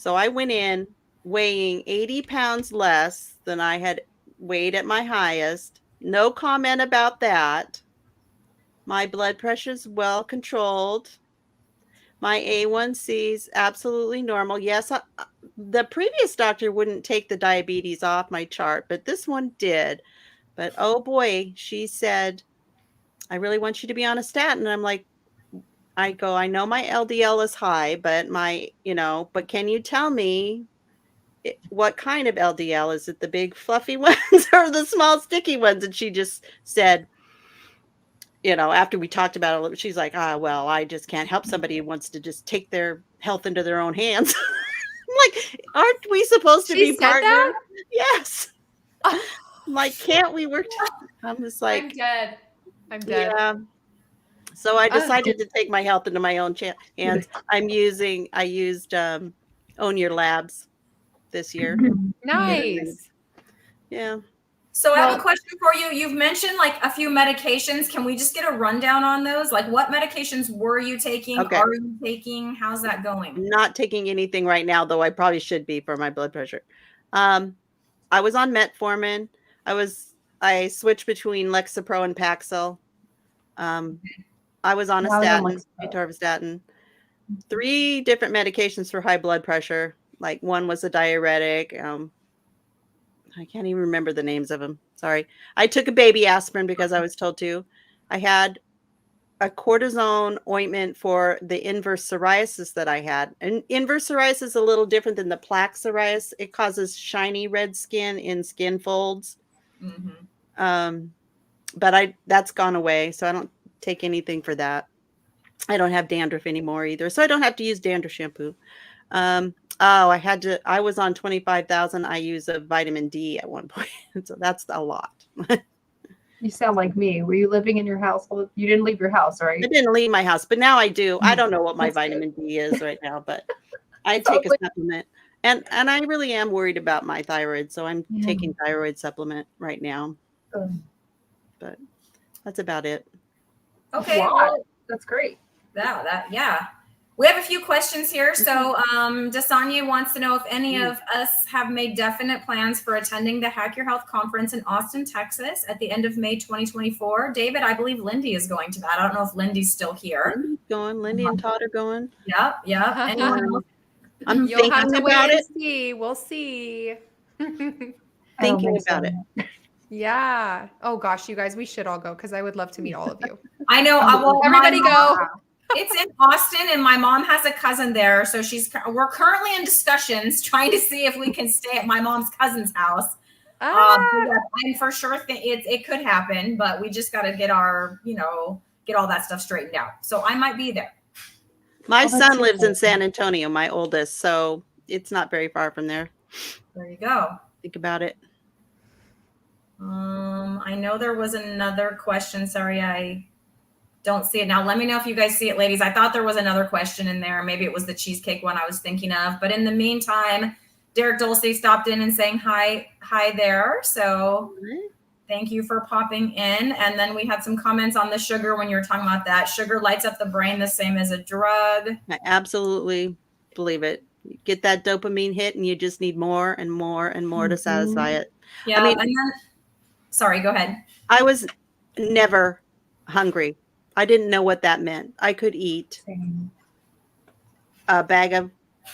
I went in weighing 80 pounds less than I had weighed at my highest. No comment about that. My blood pressure's well controlled. My A1C's absolutely normal. Yes, the previous doctor wouldn't take the diabetes off my chart, but this one did. But oh boy, she said, I really want you to be on a statin. And I'm like, I know my LDL is high, but but can you tell me what kind of LDL? Is it the big fluffy ones or the small sticky ones? And she just said, after we talked about it a little, she's like, well, I just can't help somebody who wants to just take their health into their own hands. I'm like, aren't we supposed to be partners?
That?
Yes. I'm like, can't we work? I'm just like,
I'm dead.
Yeah. So I decided to take my health into my own hands. I used Own Your Labs this year.
Nice.
Yeah.
So I have a question for you. You've mentioned like a few medications. Can we just get a rundown on those? Like what medications were you taking?
Okay.
Are you taking? How's that going?
I'm not taking anything right now, though I probably should be for my blood pressure. I was on metformin. I switched between Lexapro and Paxil. I was on a statin, atorvastatin. 3 different medications for high blood pressure. Like one was a diuretic. I can't even remember the names of them. Sorry. I took a baby aspirin because I was told to. I had a cortisone ointment for the inverse psoriasis that I had. And inverse psoriasis is a little different than the plaque psoriasis. It causes shiny red skin in skin folds.
Mm-hmm.
But that's gone away. So I don't take anything for that. I don't have dandruff anymore either. So I don't have to use dandruff shampoo. I was on 25,000 IUs of vitamin D at one point. So that's a lot.
You sound like me. Were you living in your house? You didn't leave your house, right?
I didn't leave my house, but now I do. I don't know what my vitamin D is right now, but I take a supplement. And I really am worried about my thyroid. So I'm taking thyroid supplement right now. But that's about it.
Okay.
Wow.
Well,
that's great.
Yeah. We have a few questions here. So Dasanya wants to know if any of us have made definite plans for attending the Hack Your Health conference in Austin, Texas at the end of May 2024. David, I believe Lindy is going to that. I don't know if Lindy's still here.
Lindy and Todd are going.
Yep. Anyone else?
I'm
You'll have
thinking
to wait
about
and
it.
see. We'll see.
Thinking about it.
Yeah. Oh gosh, you guys, we should all go because I would love to meet all of you.
I know. Well,
everybody go.
It's in Austin, and my mom has a cousin there, so we're currently in discussions trying to see if we can stay at my mom's cousin's house. I'm for sure it could happen, but we just got to get our get all that stuff straightened out. So I might be there.
My son lives in San Antonio, my oldest, so it's not very far from there.
There you go.
Think about it.
I know there was another question. Sorry, I don't see it now. Let me know if you guys see it, ladies. I thought there was another question in there. Maybe it was the cheesecake one I was thinking of. But in the meantime, Derek Dulce stopped in and saying hi there. So thank you for popping in. And then we had some comments on the sugar when you were talking about that. Sugar lights up the brain the same as a drug.
I absolutely believe it. You get that dopamine hit and you just need more and more and more to satisfy it.
Yeah.
I mean,
and then, sorry, go ahead.
I was never hungry. I didn't know what that meant. I could eat a bag of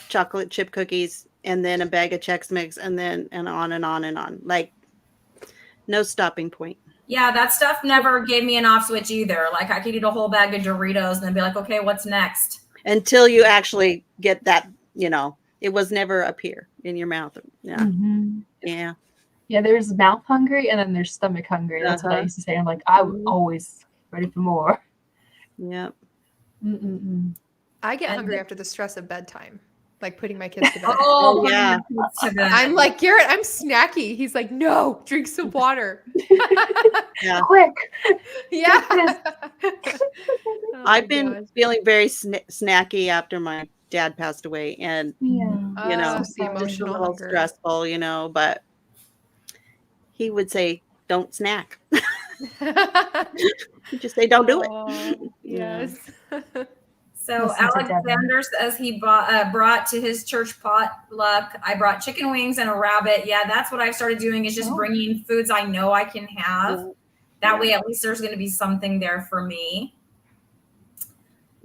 chocolate chip cookies and then a bag of Chex Mix and then and on and on and on. Like no stopping point.
Yeah, that stuff never gave me an off switch either. Like I could eat a whole bag of Doritos and then be like, okay, what's next?
Until you actually get that, it was never up here in your mouth. Yeah.
Mm-hmm.
Yeah.
Yeah, there's mouth hungry and then there's stomach hungry. That's what I used to say. I'm like, I was always ready for more.
Yeah.
I get hungry after the stress of bedtime, like putting my kids to bed.
Oh,
yeah.
I'm like, Garrett, I'm snacky. He's like, no, drink some water.
Yeah.
Quick.
Yeah. Oh
I've been feeling very snacky after my dad passed away, and
the
the
emotional
little
hunger.
stressful, but he would say, "Don't snack." He'd just say, "Don't do it."
Yes.
So
Listen to
Alexander says he brought to his church potluck. I brought chicken wings and a rabbit. Yeah, that's what I've started doing is just bringing foods I know I can have. That way, at least there's going to be something there for me.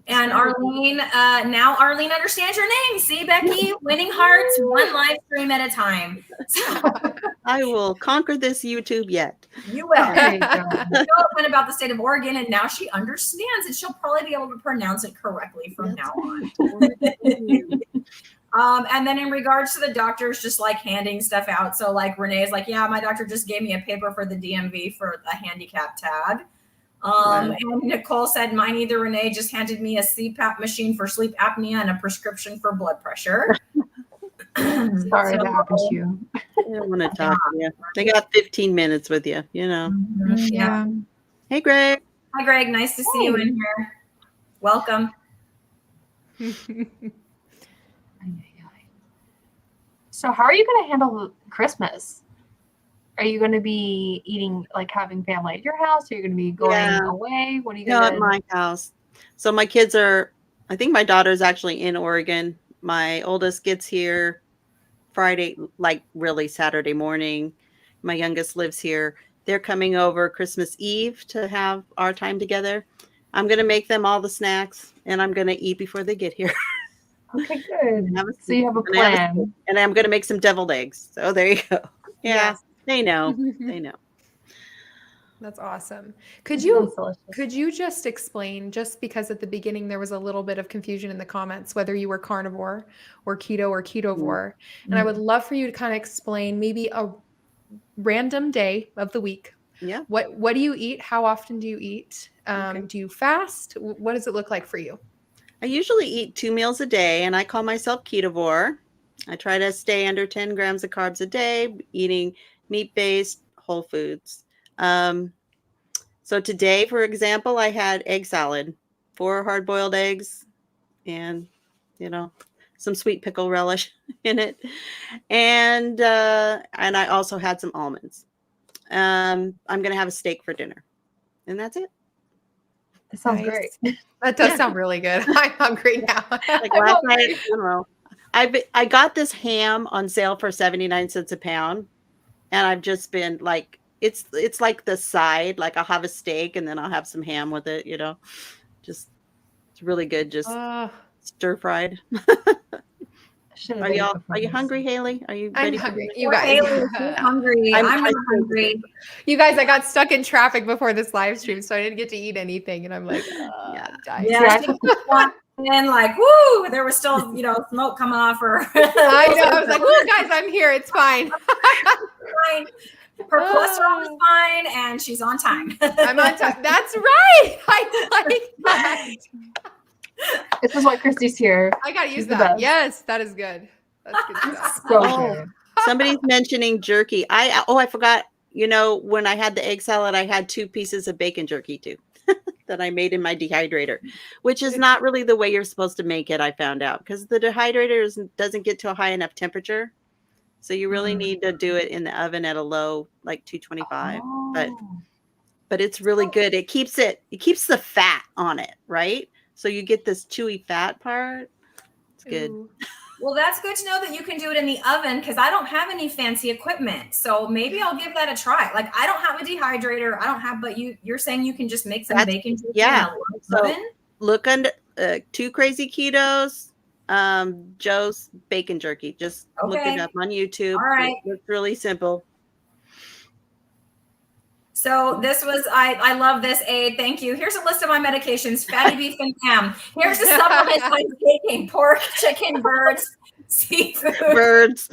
And Arlene, now Arlene understands your name. See, Becky, winning hearts, one live stream at a time.
I will conquer this YouTube yet.
You will.
There you go.
Philip went about the state of Oregon, and now she understands, and she'll probably be able to pronounce it correctly from now on. And then in regards to the doctors, just like handing stuff out. So like Renee's like, yeah, my doctor just gave me a paper for the DMV for a handicap tag. And Nicole said, mine either Renee just handed me a CPAP machine for sleep apnea and a prescription for blood pressure.
Sorry that happened to you.
I don't want to talk to you. They got 15 minutes with you,
Yeah.
Hey, Greg.
Hi, Greg. Nice to see you in here. Welcome.
So how are you going to handle Christmas? Are you going to be eating, like having family at your house? Are you going to be going away? What are you going to do?
At my house. So my kids I think my daughter's actually in Oregon. My oldest gets here Friday, like really Saturday morning. My youngest lives here. They're coming over Christmas Eve to have our time together. I'm going to make them all the snacks and I'm going to eat before they get here.
Okay, good. So you have a plan.
And I'm going to make some deviled eggs. So there you go. Yeah.
Yes.
They know. They know.
That's awesome. Could you just explain, just because at the beginning there was a little bit of confusion in the comments, whether you were carnivore or keto or ketovore. And I would love for you to kind of explain maybe a random day of the week.
Yeah.
What do you eat? How often do you eat? Do you fast? What does it look like for you?
I usually eat 2 meals a day and I call myself ketovore. I try to stay under 10 grams of carbs a day, eating meat-based whole foods. So today, for example, I had egg salad, 4 hard-boiled eggs and, some sweet pickle relish in it. And I also had some almonds. I'm going to have a steak for dinner and that's it.
That sounds great.
That does sound really good. I'm hungry now.
Like last night, I don't know. I got this ham on sale for 79 cents a pound. And I've just been like, it's like the side, like I'll have a steak and then I'll have some ham with it, just it's really good. Just stir fried. Are you hungry, Haley? Are you ready?
I'm hungry.
You guys. Hungry. I'm not hungry.
You guys, I got stuck in traffic before this live stream, so I didn't get to eat anything. And I'm like,
and like, woo, there was still, smoke come off or
I know. I was like, woo, guys, I'm here. It's fine.
Fine. Her cholesterol is fine and she's on time.
I'm on time. That's right. I like that.
This is why Cristie's here.
I gotta use that. Yes, that is good. That's good stuff.
Good.
Somebody's mentioning jerky. I forgot, when I had the egg salad, I had 2 pieces of bacon jerky too. that I made in my dehydrator, which is not really the way you're supposed to make it. I found out because the dehydrator doesn't get to a high enough temperature. So you really need to do it in the oven at a low, like 225. But it's really good. It keeps the fat on it, right? So you get this chewy fat part. It's good.
Ooh.
Well, that's good to know that you can do it in the oven because I don't have any fancy equipment. So maybe I'll give that a try. Like I don't have a dehydrator. But you're saying you can just make some bacon jerky in the oven?
Look under 2 Crazy Ketos, Joe's bacon jerky. Just look it up on YouTube.
All right.
It's really simple.
So this was, I love this aid. Thank you. Here's a list of my medications: fatty beef and ham. Here's the supplements I'm taking: pork, chicken, birds, seafood.
Birds.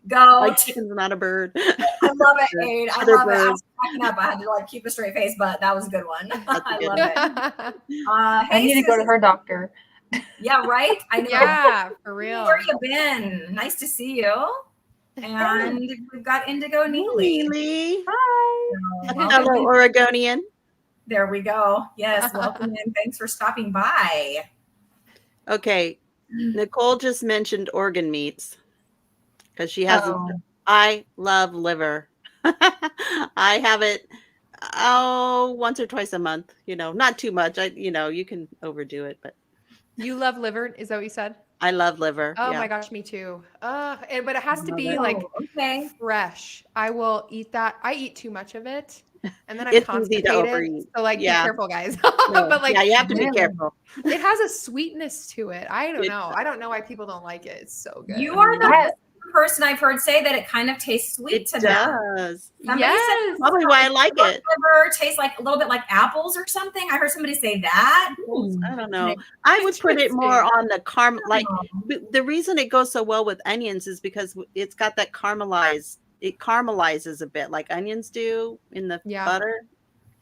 Goat.
Like chicken's not a bird.
I love it, Aid. I love it. I was cracking up. I had to like keep a straight face, but that was a good one. I love it.
I need to go to her doctor.
Yeah, right? I know.
Yeah, for real.
Where you been? Nice to see you. And we've got Indigo Neely.
Neely.
Hi.
Hello, Oregonian.
There we go. Yes, welcome in. Thanks for stopping by.
Okay. Nicole just mentioned organ meats because she hasn't. I love liver. I have it once or twice a month, not too much. You can overdo it, but
You love liver? Is that what you said?
I love liver.
Oh my gosh, me too. But it has to be like fresh. I will eat that. I eat too much of it, and then I'm constipated. So like, be careful, guys. But like,
you have to be careful.
It has a sweetness to it. I don't know. I don't know why people don't like it. It's so good.
You are the person I've heard say that it kind of tastes sweet to them.
It does.
Yes.
Probably why I like it.
Liver tastes like a little bit like apples or something. I heard somebody say that.
I don't know. I would put it more on the caramel. Like the reason it goes so well with onions is because it's got that caramelized. It caramelizes a bit like onions do in the butter.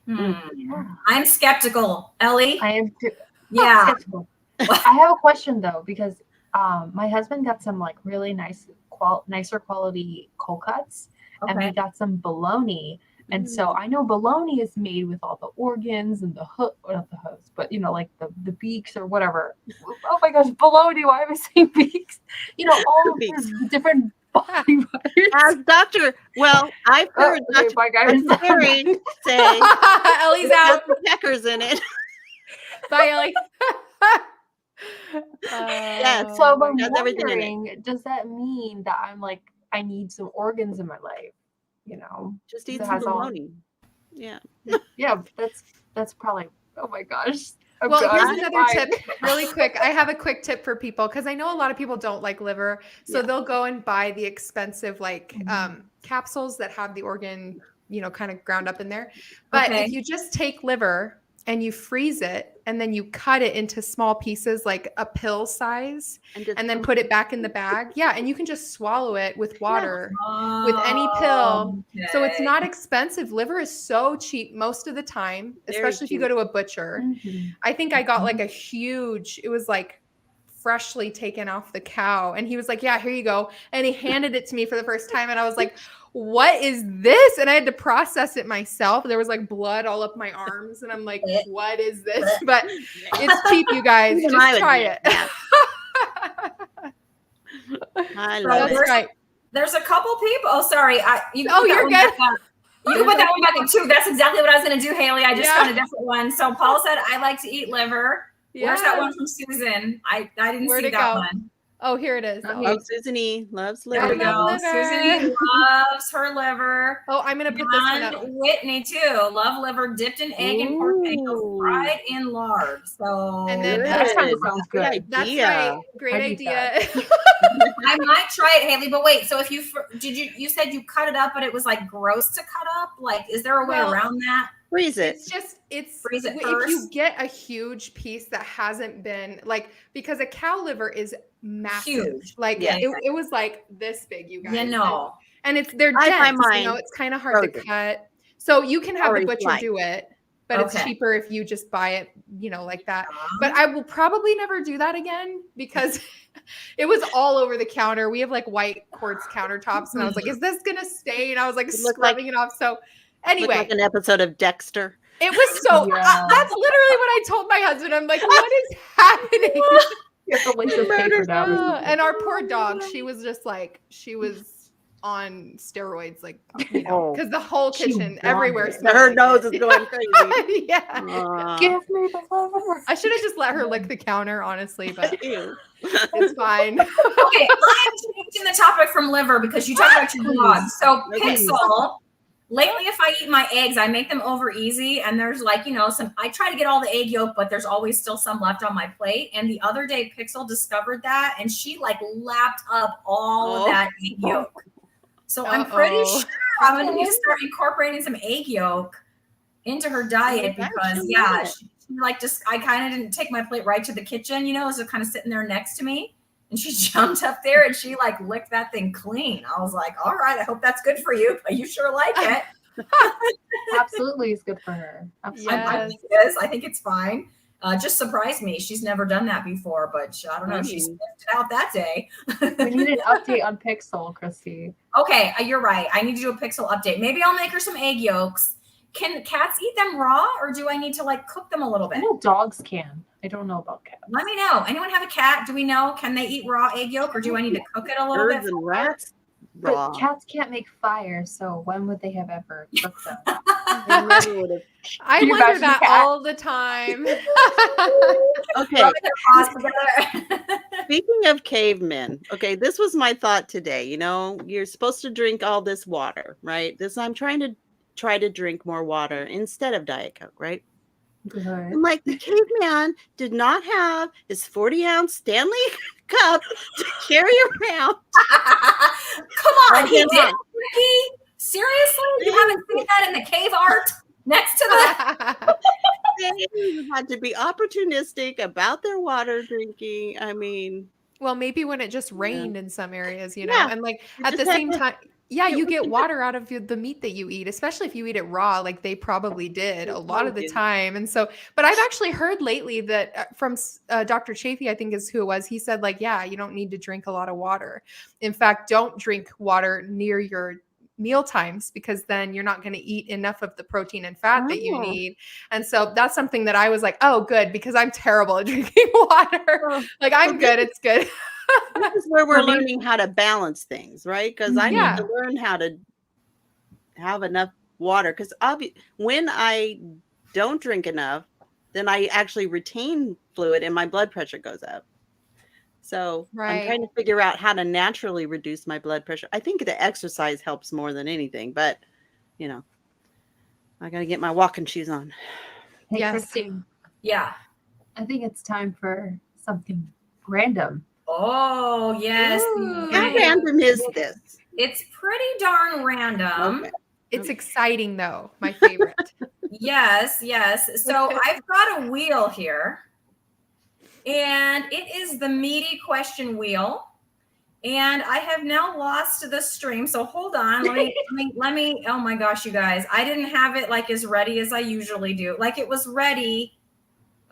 I'm skeptical, Ellie.
I am too.
Yeah.
Skeptical. I have a question though, because my husband got some like really nicer quality cold cuts, and we got some bologna. And so I know bologna is made with all the organs and the hook, not the hooves, but like the beaks or whatever. Oh my gosh, bologna! Why am I saying beaks? All of the different body parts.
I've heard Dr. Perry say
Ellie's out.
Peckers in it.
Bye, Ellie.
So I'm wondering, does that mean that I'm like, I need some organs in my life?
Just eat some bologna.
Yeah, that's probably. Oh my gosh.
Here's another tip, really quick. I have a quick tip for people because I know a lot of people don't like liver, so they'll go and buy the expensive capsules that have the organ, kind of ground up in there. But if you just take liver and you freeze it and then you cut it into small pieces like a pill size and then put it back in the bag. Yeah. And you can just swallow it with water with any pill. Okay. So it's not expensive. Liver is so cheap most of the time, especially if you go to a butcher. I think I got like it was like freshly taken off the cow. And he was like, yeah, here you go. And he handed it to me for the first time. And I was like, what is this? And I had to process it myself. There was like blood all up my arms. And I'm like, what is this? But it's cheap, you guys. Just try it.
I love it.
There's a couple people. Oh, sorry.
You're good.
You can put that one back up too. That's exactly what I was going to do, Hayley. I just found a different one. So Paul said, I like to eat liver. Where's that one from Susan? I didn't see that one.
Oh, here it is.
Susan E. loves liver.
There we go. Susan E. loves her liver.
Oh, I'm going to put this one up.
Whitney, too. Love liver dipped in egg and pork panko, fried in lard. So,
and then
that sounds good.
That's right. Great idea.
I might try it, Hayley. But wait, so if you said you cut it up, but it was like gross to cut up? Like, is there a way around that?
Freeze it.
Freeze it
if
first.
you get a huge piece that hasn't been because a cow liver is massive.
Huge.
It was like this big, you guys. And they're dense. It's kind of hard to cut. So you can have the butcher do it, but it's cheaper if you just buy it, like that. But I will probably never do that again because it was all over the counter. We have like white quartz countertops, and I was like, is this gonna stain? I was like scrubbing it off. So anyway,
like an episode of Dexter.
It was so,
Yeah.
that's literally what I told my husband. I'm like, what is happening?
You have to lace your paper down.
And our poor dog, she was just like, she was on steroids, like, because the whole
She
kitchen everywhere
wanted it.
smelled
Her
like
nose
it.
is going crazy.
Yeah.
Give me the liver.
I should have just let her lick the counter, honestly, but
Ew.
it's fine.
Okay, I'm changing the topic from liver because you talked about your dog. So
Please.
Pixel, lately if I eat my eggs, I make them over easy, and there's like, I try to get all the egg yolk, but there's always still some left on my plate. And the other day Pixel discovered that, and she like lapped up all of that egg yolk. So I'm pretty sure I'm going to need to start incorporating some egg yolk into her diet because I kind of didn't take my plate right to the kitchen, so kind of sitting there next to me, and she jumped up there and she like licked that thing clean. I was like, all right, I hope that's good for you. But you sure like it.
Absolutely, it's good for her. Absolutely.
I think it is. I think it's fine. Just surprised me. She's never done that before, but I don't know. She sniffed it out that day.
We need an update on Pixel, Cristie.
Okay, you're right. I need to do a Pixel update. Maybe I'll make her some egg yolks. Can cats eat them raw, or do I need to like cook them a little
I
bit?
know dogs can. I don't know about cats.
Let me know. Anyone have a cat? Do we know? Can they eat raw egg yolk, or do I need to cook it a little
Birds
bit?
and rats. Raw.
But cats can't make fire, so when would they have ever cooked them?
They never would have.
I
Can you
wonder
imagine
that
the cat?
all the time.
Okay.
Rub their paws together.
Speaking of cavemen, okay, this was my thought today. You're supposed to drink all this water, right? I'm trying to drink more water instead of Diet Coke, right?
Good.
And like the caveman did not have his 40-ounce Stanley cup to carry around.
Come on, he
Come
did.
on.
Ricky? Seriously? You haven't seen that in the cave art next to the
They had to be opportunistic about their water drinking. I mean,
Well, maybe when it just rained in some areas,
Yeah.
and like
You
at the
just had
same
to-
time, you get water out of the meat that you eat, especially if you eat it raw, like they probably did a lot of the time. And so, but I've actually heard lately that from Dr. Chafee, I think is who it was. He said like, yeah, you don't need to drink a lot of water. In fact, don't drink water near your meal times because then you're not going to eat enough of the protein and fat that you need. And so that's something that I was like, oh, good, because I'm terrible at drinking water. Like I'm good. It's good.
this is where we're learning how to balance things, right? Because I
Yeah.
need to learn how to have enough water. Because when I don't drink enough, then I actually retain fluid and my blood pressure goes up. So I'm trying to figure out how to naturally reduce my blood pressure. I think the exercise helps more than anything, but I got to get my walking shoes on.
Hey,
Yes.
Cristie,
Yeah.
I think it's time for something random.
Oh, yes.
Ooh.
How random is this?
It's pretty darn random.
Okay.
It's exciting though. My favorite.
Yes. So I've got a wheel here, and it is the meaty question wheel. And I have now lost the stream. So hold on. Let me. Oh my gosh, you guys! I didn't have it like as ready as I usually do. Like it was ready.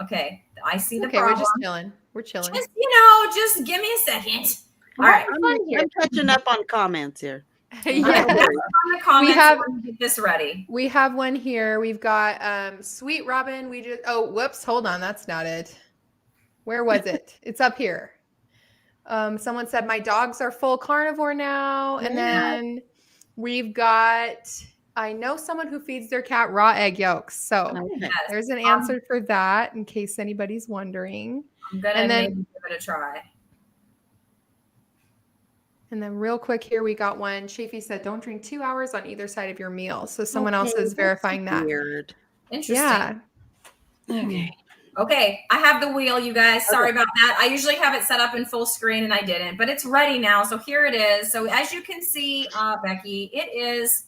Okay, I see the problem.
We're just chilling. We're chilling.
Just give me a second. All right,
I'm catching up on comments here.
Yes.
on the comments.
have-
Let me get this ready.
We have one here. We've got Sweet Robin. Whoops, hold on. That's not it. Where was it? It's up here. Someone said my dogs are full carnivore now. And then we've got, I know someone who feeds their cat raw egg yolks. So
Okay.
there's an answer for that in case anybody's wondering.
I'm gonna maybe give it a try.
And then real quick here, we got one. Chafee said, don't drink 2 hours on either side of your meal. So someone else is verifying that.
Weird.
Interesting.
Yeah.
Okay, I have the wheel, you guys. Sorry about that. I usually have it set up in full screen and I didn't, but it's ready now. So here it is. So as you can see, Becky, it is,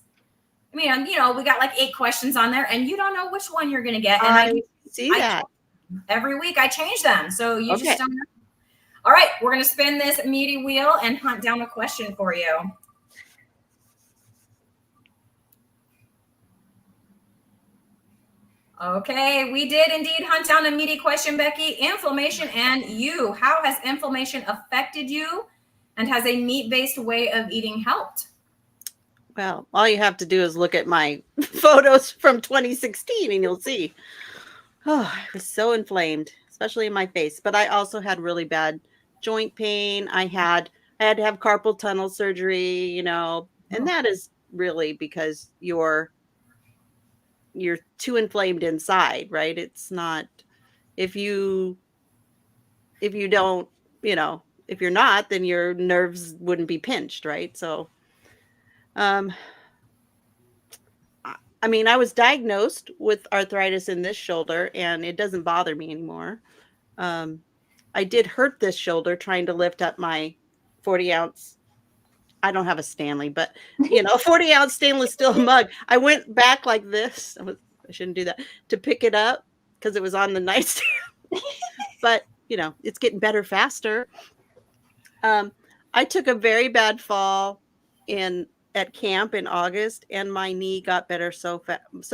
we got like 8 questions on there and you don't know which one you're going to get. And
I see that.
Every week I change them. So you
Okay.
just don't know. All right, we're going to spin this meaty wheel and hunt down a question for you. Okay, we did indeed hunt down a meaty question, Becky. Inflammation and you. How has inflammation affected you? And has a meat-based way of eating helped?
Well, all you have to do is look at my photos from 2016 and you'll see. Oh, I was so inflamed, especially in my face. But I also had really bad joint pain. I had to have carpal tunnel surgery, and that is really because you're too inflamed inside, right? It's not if you don't, if you're not, then your nerves wouldn't be pinched, right? So I was diagnosed with arthritis in this shoulder and it doesn't bother me anymore. I did hurt this shoulder trying to lift up my 40-ounce. I don't have a Stanley, but 40-ounce stainless steel mug. I went back like this. I shouldn't do that, to pick it up because it was on the nightstand. But it's getting better faster. I took a very bad fall at camp in August, and my knee got better so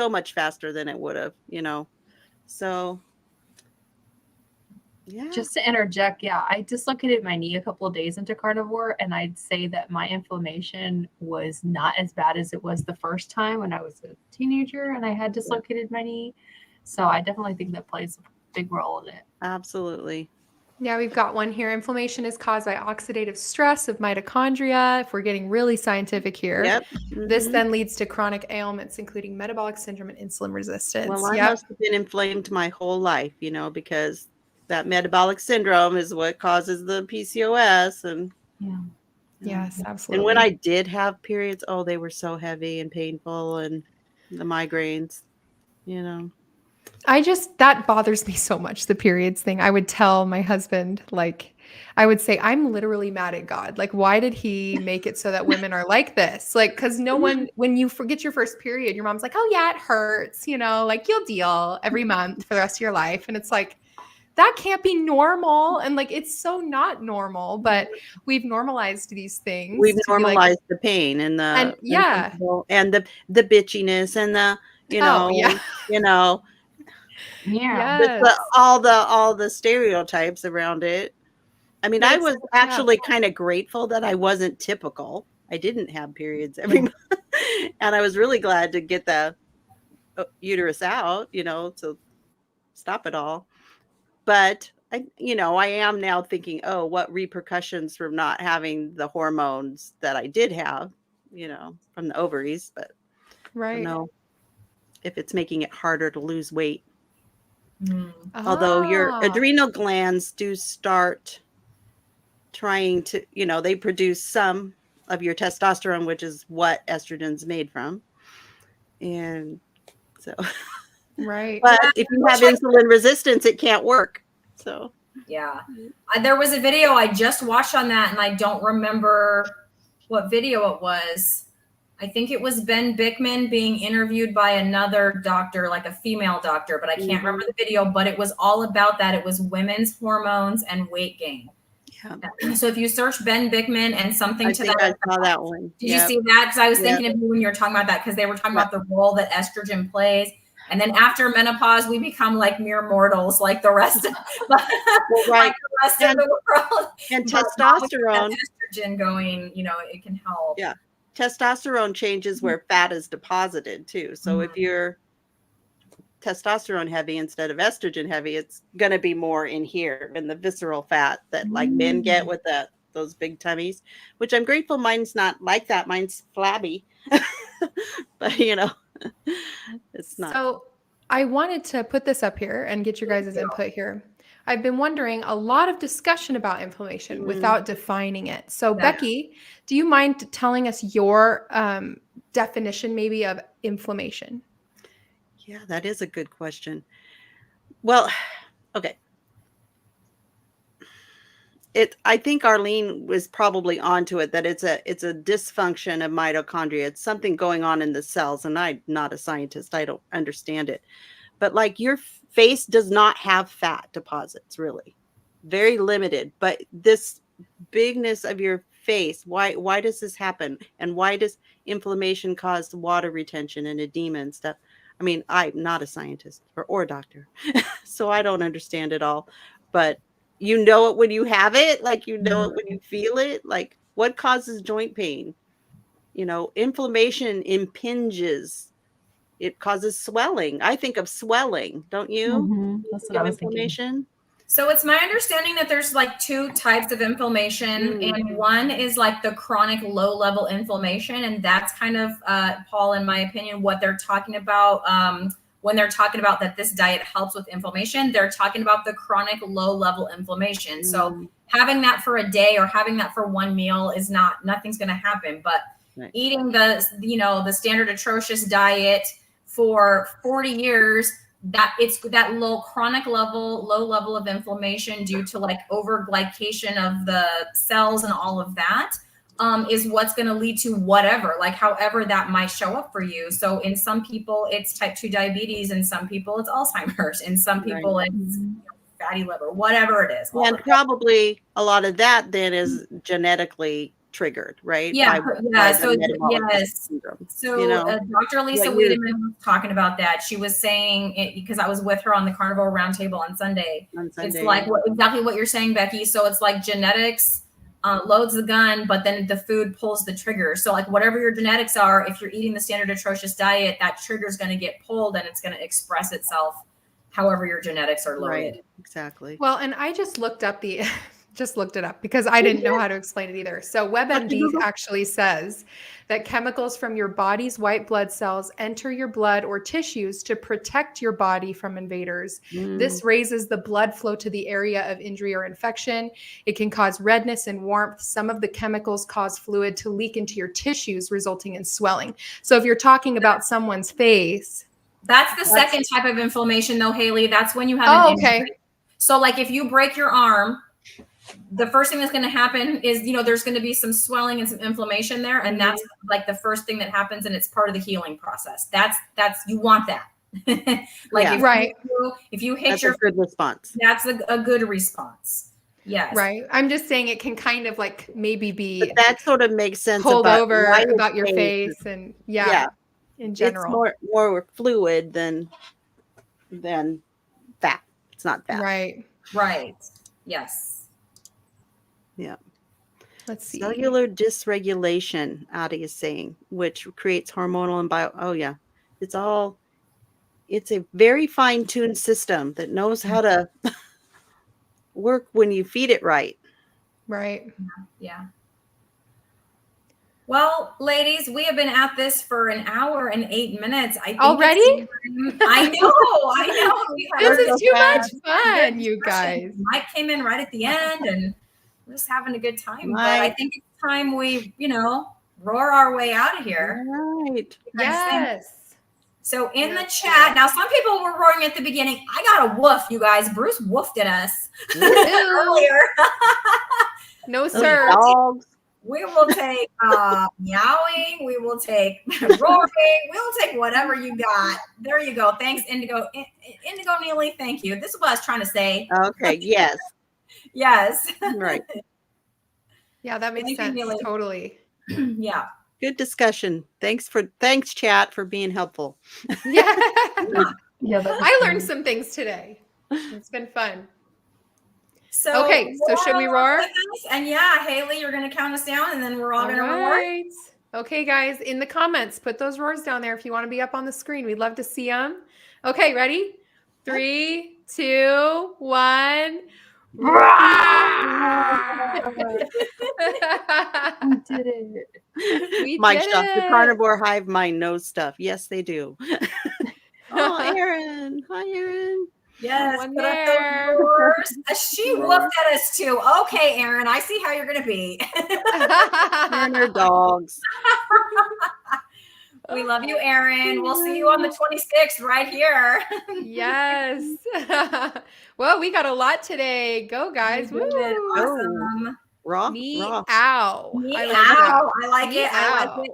much faster than it would have, So, yeah.
Just to interject, I dislocated my knee a couple of days into Carnivore, and I'd say that my inflammation was not as bad as it was the first time when I was a teenager and I had dislocated my knee. So I definitely think that plays a big role in it.
Absolutely.
Yeah, we've got one here. Inflammation is caused by oxidative stress of mitochondria. If we're getting really scientific here,
Yep.
This then leads to chronic ailments, including metabolic syndrome and insulin resistance.
Well, I must have been inflamed my whole life, because that metabolic syndrome is what causes the PCOS. And
yes, absolutely.
And when I did have periods, they were so heavy and painful, and the migraines,
that bothers me so much, the periods thing. I would tell my husband, I would say, I'm literally mad at God. Why did he make it so that women are like this? Because no one, when you forget your first period, your mom's like, oh yeah, it hurts, you'll deal every month for the rest of your life. And it's like, that can't be normal. And it's so not normal, but we've normalized these things.
We've normalized the pain and the bitchiness and all the stereotypes around it. I was actually kind of grateful that I wasn't typical. I didn't have periods every month, and I was really glad to get the uterus out, to stop it all. But I am now thinking, what repercussions from not having the hormones that I did have, from the ovaries. But I don't know if it's making it harder to lose weight. Although your adrenal glands do start trying to, they produce some of your testosterone, which is what estrogen's made from. And so,
right.
But if you have insulin resistance, it can't work. So,
yeah. There was a video I just watched on that, and I don't remember what video it was. I think it was Ben Bickman being interviewed by another doctor, like a female doctor, but I can't remember the video, but it was all about that. It was women's hormones and weight gain. Yeah. So if you search Ben Bickman and something
I saw that one.
Did you see that? Because I was thinking of you when you were talking about that, because they were talking about the role that estrogen plays. And then after menopause, we become like mere mortals, like the rest of, of the world.
And testosterone,
estrogen going, it can help.
Yeah. Testosterone changes where fat is deposited too. So if you're testosterone heavy instead of estrogen heavy, it's going to be more in here in the visceral fat that men get with those big tummies, which I'm grateful mine's not like that. Mine's flabby, but it's not.
So I wanted to put this up here and get your guys' input here. I've been wondering, a lot of discussion about inflammation without defining it. So Becky, do you mind telling us your definition maybe of inflammation?
Yeah, that is a good question. Well, okay. I think Arlene was probably onto it, that it's a dysfunction of mitochondria. It's something going on in the cells, and I'm not a scientist. I don't understand it. But your face does not have fat deposits, really. Very limited. But this bigness of your face, why does this happen? And why does inflammation cause water retention and edema and stuff? I'm not a scientist or a doctor, so I don't understand it all. But you know it when you have it, it when you feel it. What causes joint pain? inflammation impinges. It causes swelling. I think of swelling, don't you?
Mhm. That's what I was thinking.
Inflammation.
So it's my understanding that there's like 2 types of inflammation, and one is like the chronic low-level inflammation, and that's kind of, Paul, in my opinion, what they're talking about when they're talking about that this diet helps with inflammation. They're talking about the chronic low-level inflammation. So having that for a day or having that for one meal is nothing's going to happen. But eating the standard atrocious diet for 40 years, that it's that low level of inflammation due to like overglycation of the cells and all of that is what's going to lead to whatever, like however that might show up for you. So in some people it's type 2 diabetes, in some people it's Alzheimer's, in some people it's fatty liver, whatever it is.
And probably a lot of that then is genetically triggered, right?
So Dr. Lisa Wiedemann was talking about that. She was saying it because I was with her on the Carnivore Roundtable on Sunday. It's like exactly what you're saying, Becky. So it's like genetics loads the gun, but then the food pulls the trigger. So like whatever your genetics are, if you're eating the standard atrocious diet, that trigger is going to get pulled and it's going to express itself however your genetics are loaded.
Right. Exactly.
Well, and I just looked it up because I didn't know how to explain it either. So WebMD actually says that chemicals from your body's white blood cells enter your blood or tissues to protect your body from invaders. This raises the blood flow to the area of injury or infection. It can cause redness and warmth. Some of the chemicals cause fluid to leak into your tissues, resulting in swelling. So if you're talking about someone's face,
that's the second type of inflammation though, Hayley. That's when you have an injury. So like if you break your arm, the first thing that's going to happen is, there's going to be some swelling and some inflammation there. And that's like the first thing that happens. And it's part of the healing process. That's, you want that. If you hit
that's a good response.
That's a good response. Yes.
Right. I'm just saying it can kind of like maybe be
but that sort of makes sense
pulled over about your face and in general.
It's more fluid than fat. It's not fat.
Right.
Yes.
Yeah.
Let's see.
Cellular dysregulation, Adi is saying, which creates hormonal and it's a very fine-tuned system that knows how to work when you feed it right.
Right.
Yeah. Well, ladies, we have been at this for an hour and 8 minutes. I think
already?
I know.
This is too much fun, you guys.
Mike came in right at the end and we're just having a good time. But I think it's time we, roar our way out of here.
All right.
Yes.
So in the chat, now some people were roaring at the beginning. I got a woof, you guys. Bruce woofed at us earlier.
No, sir.
Dogs.
We will take meowing. We will take roaring. We'll take whatever you got. There you go. Thanks, Indigo. Indigo Neely, thank you. This is what I was trying to say.
Okay. Yes.
Yes.
Right.
Yeah, that makes sense. Totally.
Yeah.
Good discussion. Thanks, chat, for being helpful.
Yeah. I
fun.
learned some things today. It's been fun.
So
should we roar?
And Hayley, you're going to count us down and then we're all going to roar.
Okay, guys, in the comments, put those roars down there if you want to be up on the screen. We'd love to see them. Okay, ready? 3, 2, 1.
We did it.
Mike stuff. The Carnivore Hive mind knows stuff. Yes, they do. Oh, Erin. Hi, Erin.
Yes,
One
put
there.
up those roars. She whooped at us too. Okay, Erin, I see how you're going to be.
And her dogs.
We love you, Erin. We'll see you on the 26th right here.
Yes. Well, we got a lot today. Go, guys. Woo.
Awesome.
Raw.
Meow.
I like it.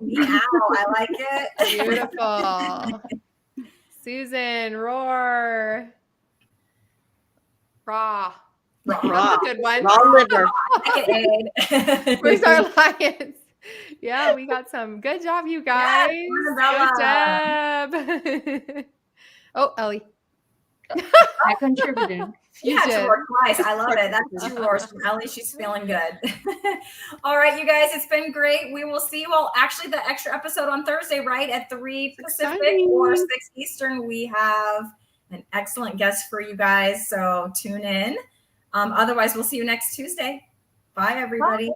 Meow. I like it.
Beautiful. Susan, roar. Raw. That's a good one.
Raw liver.
Where's our lions? Yeah, we got some. Good job, you guys.
Yes,
good job. Oh, Ellie.
I contributed.
You
You
had to
did.
roar twice. I love it. That's 2 roars from Ellie. She's feeling good. All right, you guys, it's been great. We will see you all. Actually, the extra episode on Thursday, right? At 3 Pacific or 6 Eastern. We have an excellent guest for you guys. So tune in. Otherwise, we'll see you next Tuesday. Bye, everybody.
Bye.